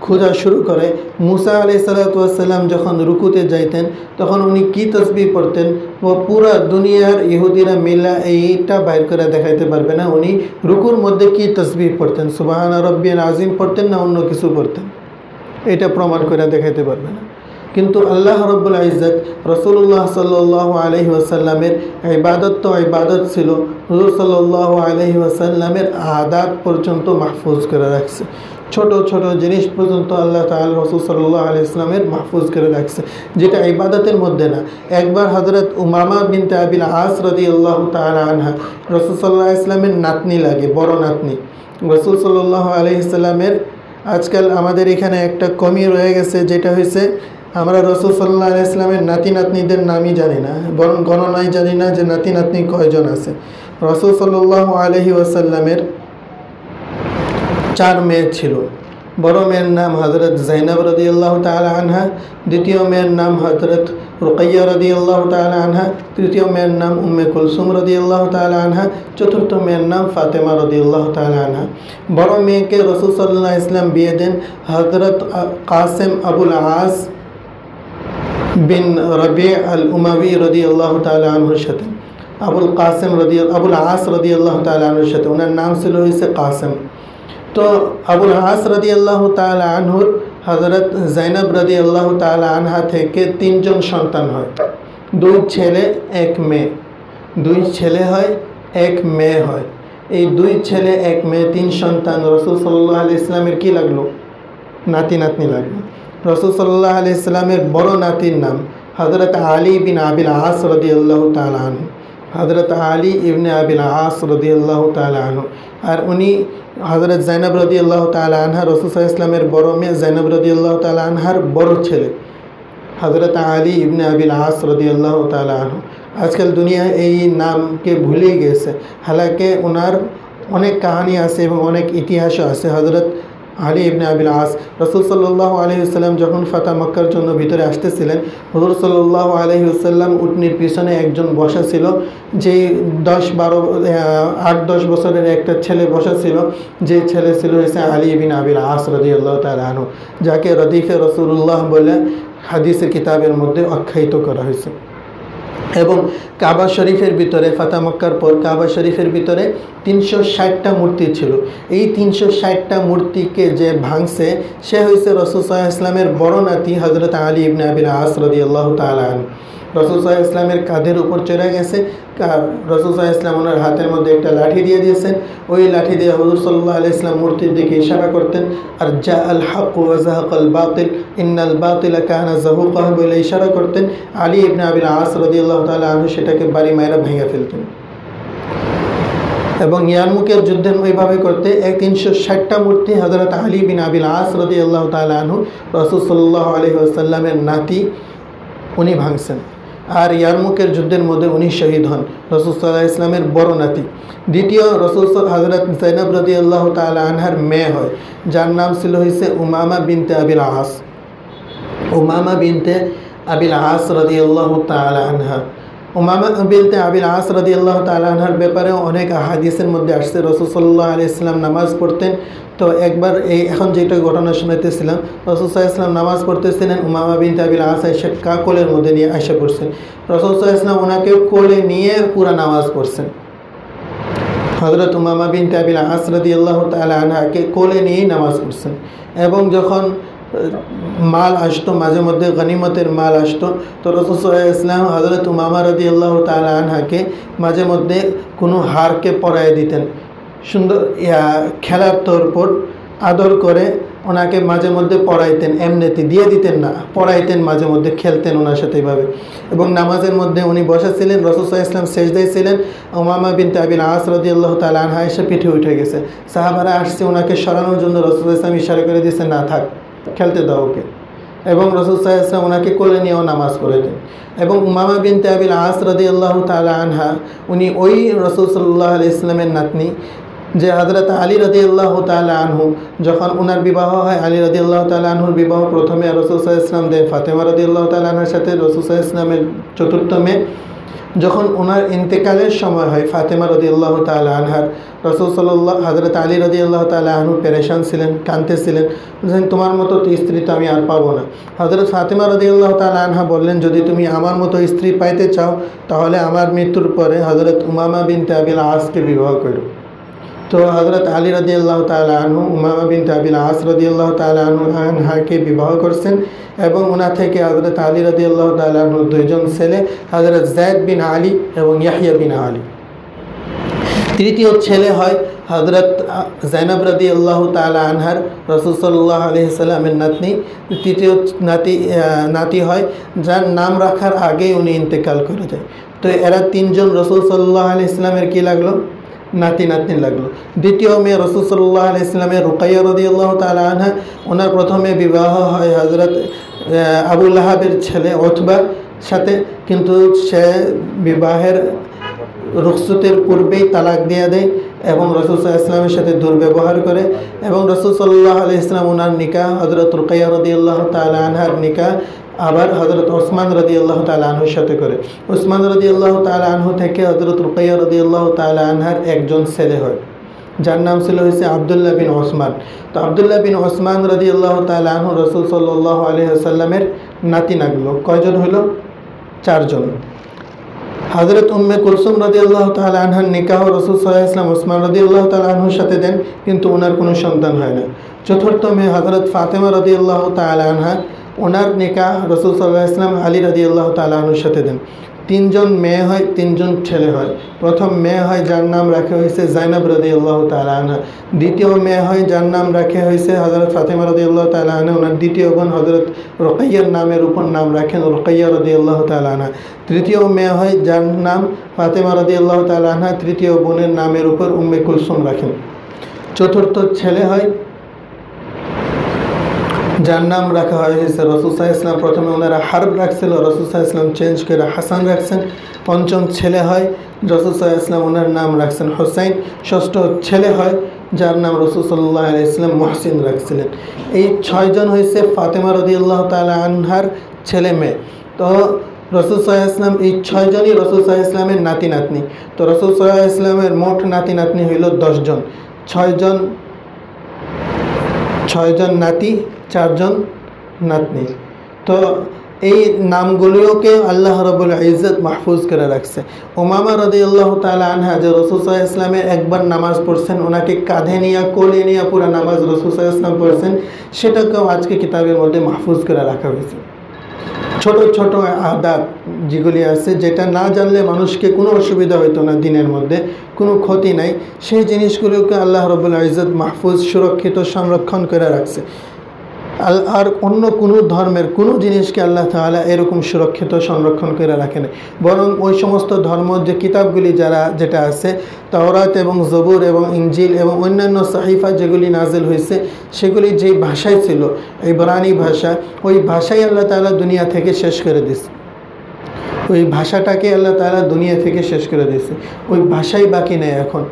খোঁজা শুরু করে মুসা আলাইহিস সালাতু ওয়াস সালাম যখন রুকুতে যাইতেন তখন উনি কি তাসবিহ পড়তেন ও পুরা দুনিয়ার ইহুদিরা মিলে এইটা বাইর করে দেখাইতে পারবে না উনি রুকুর মধ্যে কি তাসবিহ পড়তেন, সুবহান রাব্বিয়াল আযীম পড়তেন না অন্য কিছু পড়তেন, এটা প্রমাণ করে দেখাইতে পারবে না। কিন্তু আল্লাহ রাব্বুল ইজ্জত রাসূলুল্লাহ সাল্লাল্লাহু আলাইহি ওয়াসাল্লামের ইবাদত তো ইবাদত ছিল, হুজুর সাল্লাল্লাহু আলাইহি ওয়াসাল্লামের আদাব পর্যন্ত মাহফুজ করে রাখছে, ছোট ছোট জিনিস পর্যন্ত আল্লাহ তাআলা রাসূল সাল্লাল্লাহু আলাইহি ওয়াসাল্লামের মাহফুজ করে রাখছে যেটা ইবাদতের মধ্যে না। একবার হযরত উমামা বিনতে আবিল আস রাদিয়াল্লাহু তাআলা আনহা রাসূল সাল্লাল্লাহু আলাইহি ওয়াসাল্লামের নাতনি লাগে, বড় নাতনি। রাসূল সাল্লাল্লাহু আলাইহি ওয়াসাল্লামের আজকাল আমাদের এখানে একটা কমি রয়ে গেছে, যেটা হয়েছে আমরা রাসূল সাল্লাল্লাহু আলাইহি ওয়াসাল্লামের নাতি নাতনিদের নামই জানি না, বরং গণনাই জানি না যে নাতি নাতনি কয়জন আছে। রাসূল সাল্লাল্লাহু আলাইহি ওয়াসাল্লামের 4 মেয়ে ছিল। বড় মেয়ের নাম হযরত যায়নাব রাদিয়াল্লাহু তাআলা আনহা, দ্বিতীয় মেয়ের নাম হযরত রুকাইয়া রাদিয়াল্লাহু তাআলা আনহা, তৃতীয় মেয়ের নাম উম্মে কুলসুম রাদিয়াল্লাহু তাআলা আনহা, চতুর্থ মেয়ের নাম ফাতেমা রাদিয়াল্লাহু তাআলা আনহা। বড় মেয়েকে রাসূল সাল্লাল্লাহু আলাইহি ওয়াসাল্লাম বিয়ে দেন হযরত কাসেম আবুল আস বিন রবি আল উমাবি রাদিয়াল্লাহু তাআলা আনহুর সাথে, আবুল আস রাদিয়াল্লাহু তাআলা আনহুর সাথে। ওনার নাম ছিল হইছে কাসেম। তো আবুল আস রাদিয়াল্লাহু তাআলা আনহুর হযরত যায়নাব রাদিয়াল্লাহু তাআলা আনহা থেকে 3 জন সন্তান হয়, 2 ছেলে 1 মেয়ে, 2 ছেলে হয় 1 মেয়ে হয়। এই 2 ছেলে 1 মেয়ে 3 সন্তান রাসূল সাল্লাল্লাহু আলাইহি ওয়াসাল্লামের কি লাগলো, নাতি নাতনি লাগলো। রাসূল সাল্লাল্লাহু আলাইহি ওয়াসাল্লামের বড় নাতির নাম হযরত আলী বিন আবিল আস রাদিয়াল্লাহু তাআলা আনহু, হযরত আলী ইবনে আবিল আস রাদিয়াল্লাহু তাআলা আনহু। আর উনি হযরত যায়নাব রাদিয়াল্লাহু তাআলা আনহা রাসূল সাল্লাল্লাহু আলাইহি ওয়াসাল্লামের বড় মেয়ে যায়নাব রাদিয়াল্লাহু তাআলা আনহার বড় ছেলে হযরত আলী ইবনে আবিল আস রাদিয়াল্লাহু তাআলা আনহু। আজকাল দুনিয়া এই নামকে ভুলে গেছে, হালাকে ওনার অনেক কাহিনী আছে এবং অনেক ইতিহাসও আছে। হযরত আলী ইবনে আবিল আস রাসূল সাল্লাল্লাহু আলাইহি ওয়াসাল্লাম যখন ফাতা মক্কার জন্য ভিতরে আসতেছিলেন, হুজুর সাল্লাল্লাহু আলাইহি ওয়াসাল্লাম উটনির পিছনে একজন বসা ছিল, যে 8-10 বছরের একটা ছেলে বসা ছিল, যে ছেলে ছিল হচ্ছে আলী ইবনে আবিল আস রাদিয়াল্লাহু তাআলা আনহু, যাকে রদিফে রাসূলুল্লাহ বলে হাদিসের কিতাবের মধ্যে আখ্যায়িত করা হয়েছে। এবং কাবা শরীফের ভিতরে ফাতা মক্কার পর কাবা শরীফের ভিতরে 360টা মূর্তি ছিল। এই 360টা মূর্তিকে যে ভাঙছে সে হয়েছে রাসূল সাল্লাল্লাহু আলাইহি ওয়াসাল্লামের বড় নাতি হযরত আলী ইবনে আবিল আস রাদিয়াল্লাহু তাআলা আনহু। রাসূল সাল্লাল্লাহু আলাইহি ওয়াসাল্লামের কাঁধের উপর চড়ে গেছে, রাসূল সাল্লাল্লাহু আলাইহি ওয়াসাল্লাম ওনার হাতের মধ্যে একটা লাঠি দিয়ে দিয়েছেন, ওই লাঠি দিয়ে হুজুর সাল্লাল্লাহু আলাইহি ওয়াসাল্লাম মূর্তির দিকে ইশারা করতেন আর জা আল হক ওয়া যাহাকাল বাতিল ইন্নাল বাতিলা কানা যাহুকা বলে ইশারা করতেন। আলী ইবনে আবিল আস রাদিয়াল্লাহু তাআলা আনহু সেটাকে বাড়ি মাইরা ভেঙে ফেলতেন। এবং ইয়ারমুকের যুদ্ধে ওইভাবে করতে 360টা মূর্তি হযরত আলী বিন আবিল আস রাদিয়াল্লাহু তাআলা আনহু রাসূল সাল্লাল্লাহু আলাইহি ওয়াসাল্লামের নাতি উনি ভাঙছেন। আর ইয়ারমুকের যুদ্ধের মধ্যে উনি শহীদ হন, রাসূল সাল্লাল্লাহু আলাইহি ওয়াসাল্লামের বড় নাতি। দ্বিতীয় রাসূল হযরত যায়নাব রাদিয়াল্লাহু তাআলা আনহার মেয়ে হয়, যার নাম ছিল হইছে উমামা বিনতে আবিল আস, উমামা বিনতে আবিল আস রাদিয়াল্লাহু তাআলা আনহা। উমামা বিনতে আবিল আস রাদিয়াল্লাহু তাআলা আনহার ব্যাপারেও অনেক হাদিসের মধ্যে আসছে। রাসূল সাল্লাল্লাহু আলাইহি ওয়াসাল্লাম নামাজ পড়তেন, তো একবার এখন যেটা ঘটনা শুনাইতেছিলাম, রাসূল সাল্লাল্লাহু আলাইহি ওয়াসাল্লাম নামাজ পড়তেছিলেন, উমামা বিনতে আবিল আস এসে কোলের মধ্যে নিয়ে আয়সা পড়ছেন। রাসূল সাল্লাল্লাহু আলাইহি ওয়াসাল্লাম ওনাকে কোলে নিয়ে পুরা নামাজ পড়ছেন। হযরত উমামা বিনতে আবিল আস রাদিয়াল্লাহু তাআলা আনহাকে কোলে নিয়েই নামাজ পড়ছেন। এবং যখন মাল আসতো, মাঝে মধ্যে গনিমতের মাল আসতো, তো রাসূল সাল্লাল্লাহু আলাইহি ওয়াসাল্লাম হযরত উমামা রাদিয়াল্লাহু তাআলা আনহাকে মাঝে মধ্যে কোনো হারকে পরায় দিতেন, সুন্দর খেলার তোরপর আদর করে ওনাকে মাঝে মধ্যে পড়াইতেন, এমনিতে দিয়ে দিতেন না, পড়াইতেন, মাঝে মধ্যে খেলতেন ওনার সাথে এইভাবে। এবং নামাজের মধ্যে উনি বসেছিলেন, রাসূল সাল্লাল্লাহু আলাইহি ওয়াসাল্লাম সেজদায় ছিলেন, উমামা বিনতে আবিল আস রাদিয়াল্লাহু তাআলা আনহা এসে পিঠে উঠে গেছে। সাহাবারা আসছে ওনাকে সরানোর জন্য, রাসূল সাল্লাল্লাহু আলাইহি ওয়াসাল্লাম ইশারা করে দিয়েছেন না থাক, খেলতে দাও ওকে। এবং রাসূল সাল্লাল্লাহু আলাইহি ওয়াসাল্লাম ওনাকে কোলে নিয়েও নামাজ পড়াইতেন। এবং উমামা বিনতে আবিল আস রাদিয়াল্লাহু তাআলা আনহা উনি ওই রাসূল সাল্লাল্লাহু আলাইহি ওয়াসাল্লামের নাতনি, যে হযরত আলী রাদিয়াল্লাহু তাআলা আনহু যখন ওনার বিবাহ হয়, আলী রাদিয়াল্লাহু তাআলা আনহুর বিবাহ প্রথমে রাসূল সাল্লাল্লাহু আলাইহি ওয়াসাল্লাম দেন ফাতেমা রাদিয়াল্লাহু তাআলা আনহার সাথে। রাসূল সাল্লাল্লাহু আলাইহি ওয়াসাল্লামের চতুর্থ মেয়ে। যখন ওনার ইন্তেকালের সময় হয় ফাতেমা রাদিয়াল্লাহু তাআলা আনহার, হযরত আলী রাদিয়াল্লাহু তাআলা আনহু পেরেশান ছিলেন, কাঁদতেছিলেন, বলছেন তোমার মতো তো স্ত্রী তো আমি আর পাবো না। হযরত ফাতেমা রাদিয়াল্লাহু তাআলা আনহা বললেন, যদি তুমি আমার মতো স্ত্রী পাইতে চাও তাহলে আমার মৃত্যুর পরে হযরত উমামা বিনতে আবিল আসকে বিবাহ করো। তো হযরত আলী রাদিয়াল্লাহু তাআলা আনহু উমামা বিনতে আবিল আস রাদিয়াল্লাহু তাআলা আনহাকে বিবাহ করছেন এবং ওনা থেকে হযরত আলী রাদিয়াল্লাহু তাআলা আনহুর দুইজন ছেলে হযরত যায়েদ বিন আলী এবং ইয়াহইয়া বিন আলী। তৃতীয় ছেলে হয় হযরত যায়নাব রাদিয়াল্লাহু তাআলা আনহার, রাসূল সাল্লাল্লাহু আলাইহি সাল্লামের নাতনি। তৃতীয় নাতি হয় যার নাম রাখার আগেই উনি ইন্তেকাল করে যায়। তো এরা তিনজন রাসূল সাল্লাল্লাহু আলাইহি সাল্লামের কী লাগলো? নাতি নাতনি লাগলো। দ্বিতীয় মেয়ে রাসূল সাল্লাল্লাহু আলাইহি সাল্লামের রুকাইয়া রাদিয়াল্লাহু তাআলা আনহা। ওনার প্রথমে বিবাহ হয় হযরত আবু লাহাবের ছেলে উতবার সাথে, কিন্তু সে বিবাহের রুখসতের পূর্বেই তালাক দিয়ে দেয় এবং রাসূল সাল্লাল্লাহু আলাইহি ওয়াসাল্লামের সাথে দুর্ব্যবহার করে। এবং রাসূল সাল্লাল্লাহু আলাইহি ওয়াসাল্লাম ওনার নিকাহ হযরত রুকাইয়া রাদিয়াল্লাহু তাআলা আনহার নিকাহ আবার হযরত ওসমান রাদিয়াল্লাহু তাআলা আনহুর সাথে করে। ওসমান রাদিয়াল্লাহু তাআলা আনহু থেকে হযরত রুকাইয়া রাদিয়াল্লাহু তাআলা আনহার একজন ছেলে হয় যার নাম ছিল আব্দুল্লাহ বিন ওসমান। তো আব্দুল্লাহ বিন ওসমান রাদিয়াল্লাহু তাআলা আনহু রাসূল সাল্লাল্লাহু আলাইহি ওয়াসাল্লামের নাতি লাগলো। কয়জন হলো? 4 জন। হযরত উম্মে কুলসুম রাদিয়াল্লাহু তাআলা আনহার নিকাহ রাসূল সাল্লাল্লাহু আলাইহি ওয়াসাল্লাম ওসমান রাদিয়াল্লাহু তাআলা আনহুর সাথে দেন, কিন্তু ওনার কোনো সন্তান হয় না। চতুর্থ মেয়ে হযরত ফাতেমা রাদিয়াল্লাহু তাআলা আনহা, ওনার নিকাহ রাসূল সাল্লাল্লাহু আলাইহি ওয়াসাল্লাম আলী রাদিয়াল্লাহু তাআলা আনহুর সাথে দেন। 3 জন মেয়ে হয়, 3 জন ছেলে হয়। প্রথম মেয়ে হয় যার নাম রাখা হয়েছে যায়নাব রাদিয়াল্লাহু তাআলা আনহা। দ্বিতীয় মেয়ে হয় যার নাম রাখা হয়েছে হযরত ফাতেমা রাদিয়াল্লাহু তাআলা আনহা। ওনার দ্বিতীয় বোন হযরত রুকাইয়ার নামের উপর নাম রাখেন রুকাইয়া রাদিয়াল্লাহু তাআলা আনহা। তৃতীয় মেয়ে হয় যার নাম ফাতেমা রাদিয়াল্লাহু তাআলা আনহা, তৃতীয় বোনের নামের উপর উম্মে কুলসুম রাখেন। চতুর্থ ছেলে হয় যার নাম রাখা হয়েছে রাসূল সাল্লাল্লাহু আলাইহি ওয়াসাল্লাম, প্রথমে ওনারা হারব রাখছিল, রাসূল সাল্লাল্লাহু আলাইহি ওয়াসাল্লাম চেঞ্জ করে হাসান রাখছেন। পঞ্চম ছেলে হয় রাসূল সাল্লাল্লাহু আলাইহি ওয়াসাল্লাম ওনার নাম রাখছেন হুসাইন। ষষ্ঠ ছেলে হয় যার নাম রাসূল সাল্লাল্লাহু আলাইহি ওয়াসাল্লাম মুহসিন রাখছিলেন। এই 6 জন হয়েছে ফাতেমা রাদিয়াল্লাহু তাআলা আনহার ছেলে মেয়ে। তো রাসূল সাল্লাল্লাহু আলাইহি ওয়াসাল্লাম এই 6 জনই রাসূল সাল্লাল্লাহু আলাইহি ওয়াসাল্লামের নাতি নাতনি। তো রাসূল সাল্লাল্লাহু আলাইহি ওয়াসাল্লামের মোট নাতি নাতনি হইল 10 জন। 6 জন নাতি, 4 জন নাতনি। তো এই নামগুলোকে আল্লাহ রাব্বুল ইজ্জত মাহফুজ করে রাখছে। উমামা রাদিয়াল্লাহু তাআলা আনহা যে রাসূল সাল্লাল্লাহু আলাইহি ওয়াসাল্লামের একবার নামাজ পড়ছেন, ওনাকে কাঁধে নিয়ে কোলে নিয়ে পুরো নামাজ রাসূল সাল্লাল্লাহু আলাইহি ওয়াসাল্লাম পড়ছেন, সেটাকেও আজকে কিতাবের মধ্যে মাহফুজ করে রাখা হয়েছে। ছোট ছোট আদাব যেগুলি আছে, যেটা না জানলে মানুষকে কোনো অসুবিধা হইতো না, দিনের মধ্যে কোনো ক্ষতি নাই, সেই জিনিসগুলোকে আল্লাহ রাব্বুল ইজ্জত মাহফুজ সুরক্ষিত সংরক্ষণ করে রাখছে। আর অন্য কোনো ধর্মের কোনো জিনিসকে আল্লাহ তাআলা এরকম সুরক্ষিত সংরক্ষণ করে রাখে না, বরং ওই সমস্ত ধর্ম যে কিতাবগুলি যেটা আছে তাওরাত এবং জবুর এবং ইনজিল এবং অন্যান্য সাহিফা যেগুলি নাজিল হয়েছে, সেগুলি যেই ভাষায় ছিল ইবরানি ভাষা, ওই ভাষাই আল্লাহ তাআলা দুনিয়া থেকে শেষ করে দিয়েছে। ওই ভাষাটাকে আল্লাহ তাআলা দুনিয়া থেকে শেষ করে দিয়েছে, ওই ভাষাই বাকি নেই এখন।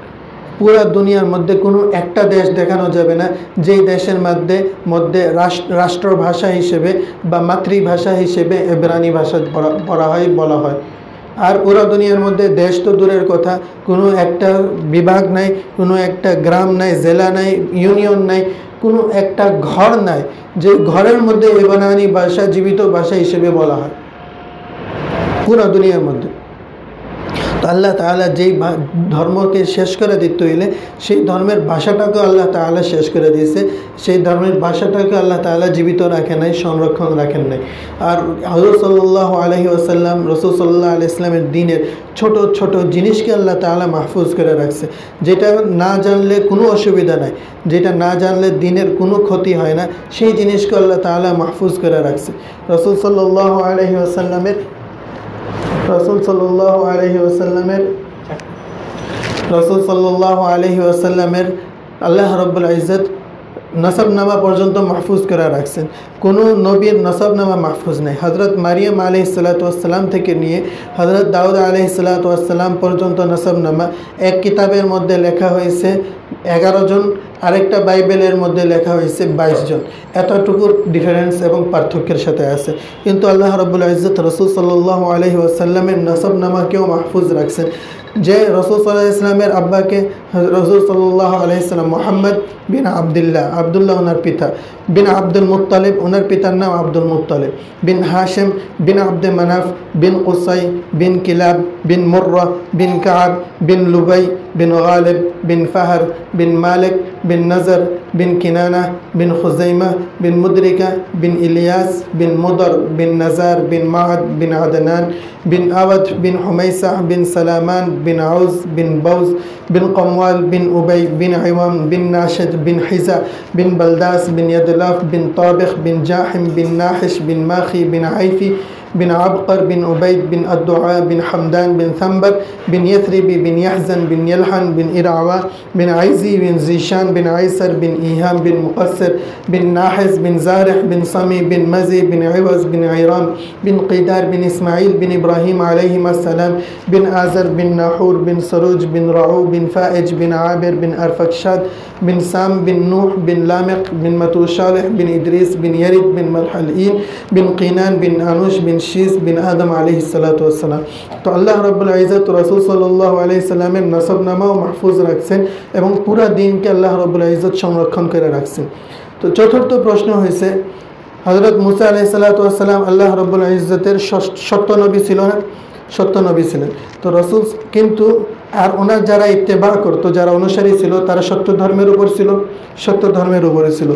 পুরা দুনিয়ার মধ্যে কোনো একটা দেশ দেখানো যাবে না যেই দেশের মধ্যে রাষ্ট্রভাষা হিসেবে বা মাতৃভাষা হিসেবে ইবরানি ভাষা বলা হয়। আর পুরা দুনিয়ার মধ্যে দেশ তো দূরের কথা, কোনো একটা বিভাগ নাই, কোনো একটা গ্রাম নাই, জেলা নাই, ইউনিয়ন নাই, কোনো একটা ঘর নাই যে ঘরের মধ্যে ইবরানি ভাষা জীবিত ভাষা হিসেবে বলা হয় পুরা দুনিয়ার মধ্যে। তো আল্লাহ তাআলা যেই ধর্মকে শেষ করে দিতে হইলে সেই ধর্মের ভাষাটাকে আল্লাহ তাআলা শেষ করে দিয়েছে, সেই ধর্মের ভাষাটাকে আল্লাহ তাআলা জীবিত রাখেন নাই, সংরক্ষণ রাখেন নাই। আর হযরত সাল্লাল্লাহু আলাইহি ওয়াসাল্লাম রাসূল সাল্লাল্লাহু আলাইহি ওয়াসাল্লামের দ্বীনের ছোট ছোট জিনিসকে আল্লাহ তাআলা মাহফুজ করে রাখছে, যেটা না জানলে কোনো অসুবিধা নাই, যেটা না জানলে দ্বীনের কোনো ক্ষতি হয় না, সেই জিনিসকে আল্লাহ তাআলা মাহফুজ করে রাখছে। রাসূল সাল্লাল্লাহু আলাইহি ওয়াসাল্লামের আল্লাহ রাব্বুল ইজ্জত নসবনামা পর্যন্ত মাহফুজ করে রাখছেন। কোনো নবীর নসবনামা মাহফুজ নেই। হজরত মারিয়াম আলাইহিসসালাম থেকে নিয়ে হজরত দাউদ আলাইহিসসালাম পর্যন্ত নসবনামা এক কিতাবের মধ্যে লেখা হয়েছে 11 জন, আরেকটা বাইবেলের মধ্যে লেখা হয়েছে 22 জন। এতটুকু ডিফারেন্স এবং পার্থক্যের সাথে আছে। কিন্তু আল্লাহ রাব্বুল ইজ্জত রাসূল সাল্লাল্লাহু আলাইহি ওয়াসাল্লামের নসবনামাকেও মাহফুজ রাখছেন। যে রাসূল সাল্লাল্লাহু আলাইহি ওয়াসাল্লামের আব্বাকে রাসূল সাল্লাল্লাহু আলাইহি ওয়াসাল্লাম মুহাম্মদ বিন আব্দুল্লাহ ওনার পিতা, বিন আব্দুল মুত্তালিব ওনার পিতার নাম আব্দুল মুত্তালিব, বিন হাশিম বিন আব্দে মানাফ বিন কুসাই বিন কিলাব বিন মুররা বিন কাব বিন লুবাই বিন গালিব বিন ফাহর বিন মালিক বিন নজর বিন কিনানা বিন খুজাইমা বিন মুদরিকা বিন ইলিয়াস বিন মুদর বিন নজার বিন মাদ বিন আদনান বিন আওয়াদ বিন হুমাইসা বিন সালামান বিন আউজ বিন বাউজ বিন কমওয়াল বিন উবাই বিন ইওয়াম বিন নাশদ বিন হিজা বিন বলদাস বিন ইয়াদলাফ বিন তাবিখ বিন জাহিম বিন নাহিশ বিন মাখি বিন আইফি বিন আবকর বিন উবাইদ বিন আদুআ বিন হামদান বিন থাম্বর বিন ইয়াথরিবি বিন ইয়াহজান বিন ইয়ালহান বিন ইরাওয়া বিন আইজি বিন জিশান বিন আইসার বিন ইহাম বিন মুকসর বিন নাহিজ বিন জারিহ বিন সামি বিন মাজি বিন ইওয়াজ বিন আইরাম বিন কিদার বিন ইসমাইল বিন ইব্রাহিম আলাইহিসসালাম বিন আজর বিন নাহুর বিন সরুজ বিন রাউ বিন ফাইজ বিন আবির বিন আরফাকশাদ বিন সাম বিন নূহ বিন লামিক বিন মাতুশালিহ বিন ইদ্রিস বিন ইয়ারিদ বিন মালহালঈন বিন কিনান বিন আনুশ বিন শীস বিন আদম আলাইহিসসালাম। তো আল্লাহ রাব্বুল ইজ্জত রাসূল সাল্লাল্লাহু আলাইহি সাল্লামের নসবনামাও মাহফুজ রাখছেন এবং পুরা দিনকে আল্লাহ রাব্বুল ইজ্জত সংরক্ষণ করে রাখছেন। তো চতুর্থ প্রশ্ন হয়েছে, হযরত মুসা আলাইহিসসালাম আল্লাহ রাব্বুল ইজ্জতের সত্য নবী ছিল না? সত্য নবী ছিলেন। তো রাসূল কিন্তু আর ওনার যারা ইত্তেবা করতো, যারা অনুসারী ছিল, তারা সত্য ধর্মের উপর ছিল, সত্য ধর্মের উপরে ছিল।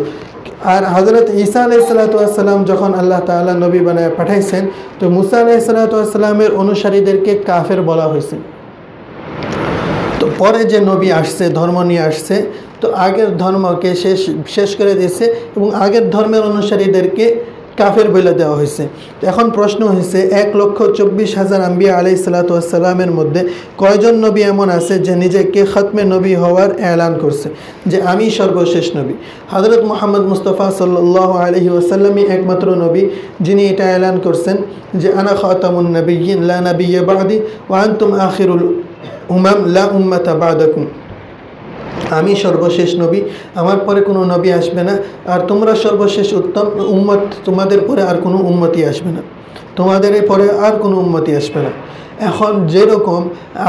আর হজরত ঈসা আলাইহিসসালাম যখন আল্লাহ তাআলা নবী বানায় পাঠাইছেন, তো মুসা আলাইহিসসালামের অনুসারীদেরকে কাফের বলা হয়েছে। তো পরে যে নবী আসছে, ধর্ম নিয়ে আসছে, তো আগের ধর্মকে শেষ করে দিয়েছে এবং আগের ধর্মের অনুসারীদেরকে কাফের বলে দেওয়া হয়েছে। এখন প্রশ্ন হয়েছে 1,24,000 আম্বিয়া আলাইহিসসালামের মধ্যে কয়জন নবী এমন আছে যে নিজেকে খতমে নবী হওয়ার এলান করছে, যে আমি সর্বশেষ নবী? হযরত মুহাম্মদ মুস্তাফা সাল্লাল্লাহু আলাইহি ওয়াসাল্লামই একমাত্র নবী যিনি এটা এলান করছেন যে আনা খাতামুন নবিয়্যিন লা নাবিয়্যা বা'দি ওয়া আনতুম আখিরুল উমাম লা উম্মাতা বা'দাকুম। আমি সর্বশেষ নবী, আমার পরে কোনো নবী আসবে না, আর তোমরা সর্বশেষ উত্তম উম্মত, তোমাদের পরে আর কোনো উম্মতি আসবে না, তোমাদের পরে আর কোনো উম্মতি আসবে না। এখন যেরকম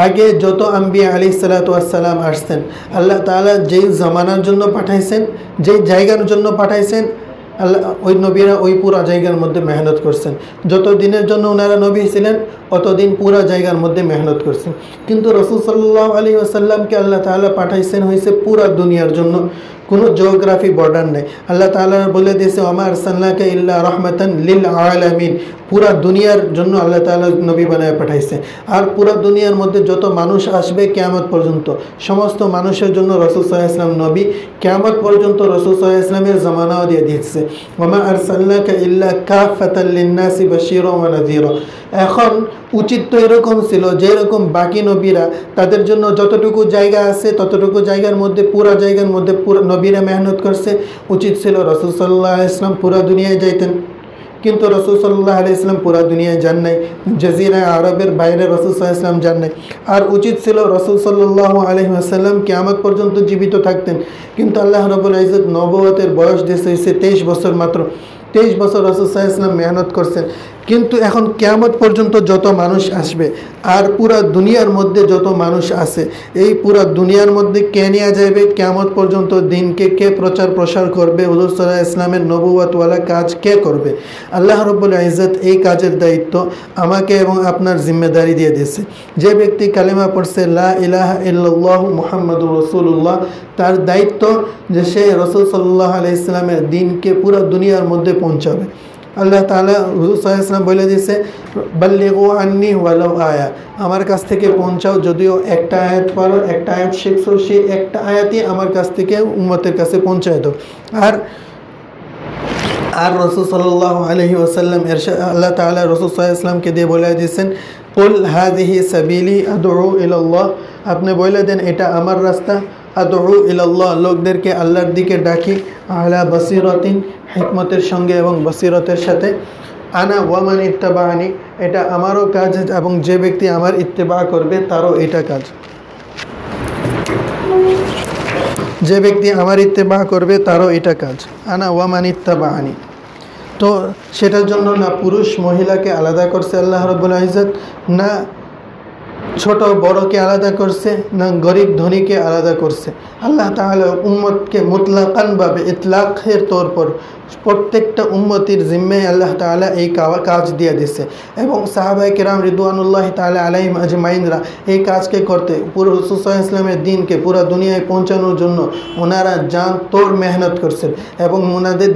আগে যত আম্বিয়া আলাইহিসসালাম আসছেন, আল্লাহ তাআলা যেই জামানার জন্য পাঠাইছেন, যেই জায়গার জন্য পাঠাইছেন, আল্লাহ ওই নবীরা ওই পুরা জায়গার মধ্যে মেহনত করছেন। যত দিনের জন্য ওনারা নবী ছিলেন অতদিন পুরা জায়গার মধ্যে মেহনত করছেন। কিন্তু রাসূল সাল্লাল্লাহু আলাইহি ওয়াসাল্লামকে আল্লাহ তাআলা পাঠাইছেন হয়েছে পুরা দুনিয়ার জন্য, কোনো জিওগ্রাফি বর্ডার নেই। আল্লাহ তাআলা বলে দিয়েছে ওমা আরসালনাকা ইল্লা রাহমাতান লিল আলামিন, পুরা দুনিয়ার জন্য আল্লাহ তাআলা নবী বানায় পাঠাইছে। আর পুরা দুনিয়ার মধ্যে যত মানুষ আসবে কিয়ামত পর্যন্ত, সমস্ত মানুষের জন্য রাসূল সাল্লাল্লাহু আলাইহি ওয়াসাল্লাম নবী। কিয়ামত পর্যন্ত রাসূল সাল্লাল্লাহু আলাইহি ওয়াসাল্লামের জামানাও দিয়ে দিয়েছে ওমা আরসালনাকা ইল্লা কাফাতাল লিন-নাসি বাশীরাও ওয়া নাযীরা। এখন উচিত তো এরকম ছিল যেরকম বাকি নবীরা তাদের জন্য যতটুকু জায়গা আছে ততটুকু জায়গার মধ্যে, পুরা জায়গার মধ্যে পুরো নবীরা মেহনত করছে, উচিত ছিল রাসূল সাল্লাল্লাহু আলাইহি ওয়াসাল্লাম পুরা দুনিয়ায় যাইতেন। কিন্তু রাসূল সাল্লাল্লাহু আলাইহি ওয়াসাল্লাম পুরা দুনিয়ায় যান নাই, জাজিরা আরবের বাইরে রাসূল সাল্লাল্লাহু আলাইহি ওয়াসাল্লাম যান নাই। আর উচিত ছিল রাসূল সাল্লাল্লাহু আলাইহি ওয়াসাল্লাম কিয়ামত পর্যন্ত জীবিত থাকতেন। কিন্তু আল্লাহ রাব্বুল ইজ্জত নবুয়তের বয়স দিয়েছে 23 বছর মাত্র। 23 বছর রাসূল সাল্লাল্লাহু আলাইহি ওয়াসাল্লাম মেহনত করছেন। কিন্তু এখন কিয়ামত পর্যন্ত যত মানুষ আসবে আর পুরা দুনিয়ার মধ্যে যত মানুষ আছে, এই পুরা দুনিয়ার মধ্যে কে নিয়ে যাবে কিয়ামত পর্যন্ত দিনকে, কে প্রচার প্রসার করবে, হুজুর সাল্লাল্লাহু আলাইহি ওয়াসাল্লামের নবুয়তওয়ালা কাজ কে করবে? আল্লাহ রাব্বুল ইজ্জত এই কাজের দায়িত্ব আমাকে এবং আপনার জিম্মেদারি দিয়ে দিয়েছে। যে ব্যক্তি কালেমা পড়ছে লা ইলাহা ইল্লাল্লাহু মুহাম্মাদুর রাসূলুল্লাহ, তার দায়িত্ব যে সে রাসূল সাল্লাল্লাহু আলাইহি ওয়াসাল্লামের দিনকে পুরা দুনিয়ার মধ্যে পৌঁছাবে। আল্লাহ তাআলা হুজুর সাল্লাল্লাহু আলাইহি ওয়াসাল্লাম বলে দিয়েছে বাল্লিগু আন্নি ওয়ালাউ আয়া, আমার কাছ থেকে পৌঁছাও, যদিও একটা আয়াত পারো, একটা আয়াত শিখছো, সেই একটা আয়াতই আমার কাছ থেকে উম্মতের কাছে পৌঁছায় দাও। আর রাসূল সাল্লাল্লাহু আলাইহি ওয়াসাল্লাম আল্লাহ তাআলা রাসূল সাল্লাল্লাহু আলাইহি ওয়াসাল্লামকে দিয়ে বলে দিয়েছেন কুল হাযিহি সাবিলি আদউ ইলাল্লাহ, আপনি বলে দেন এটা আমার রাস্তা, আদউ ইলাল্লাহ, লোকদেরকে আল্লাহর দিকে ডাকি, আলা বাসিরাতিন, হিকমতের সঙ্গে এবং বসিরতের সাথে, আনা ওয়ামান ইত্তাবানি, এটা আমারও কাজ এবং যে ব্যক্তি আমার ইত্তেবা করবে তারও এটা কাজ। যে ব্যক্তি আমার ইত্তেবা করবে তারও এটা কাজ, আনা ওয়ামান ইত্তাবানি। তো সেটার জন্য না পুরুষ মহিলাকে আলাদা করছে আল্লাহ রাব্বুল ইজ্জত, না ছোট বড়কে আলাদা করছে, না গরিব ধনীকে আলাদা করছে। আল্লাহ তাআলা উম্মতকে মুতলাকানভাবে ইতলাকের তৌর পর প্রত্যেকটা উম্মতির জিম্মায় আল্লাহ তাআলা এই কাজ দিয়ে দিছে। এবং সাহাবায়ে কেরাম রিদওয়ানুল্লাহি তাআলা আলাইহিম আজমাইনরা এই কাজকে করতে, পুরো রাসূল সাল্লাল্লাহু আলাইহি ওয়াসাল্লামের দিনকে পুরো দুনিয়ায় পৌঁছানোর জন্য ওনারা জান তোর মেহনত করছেন এবং ওনাদের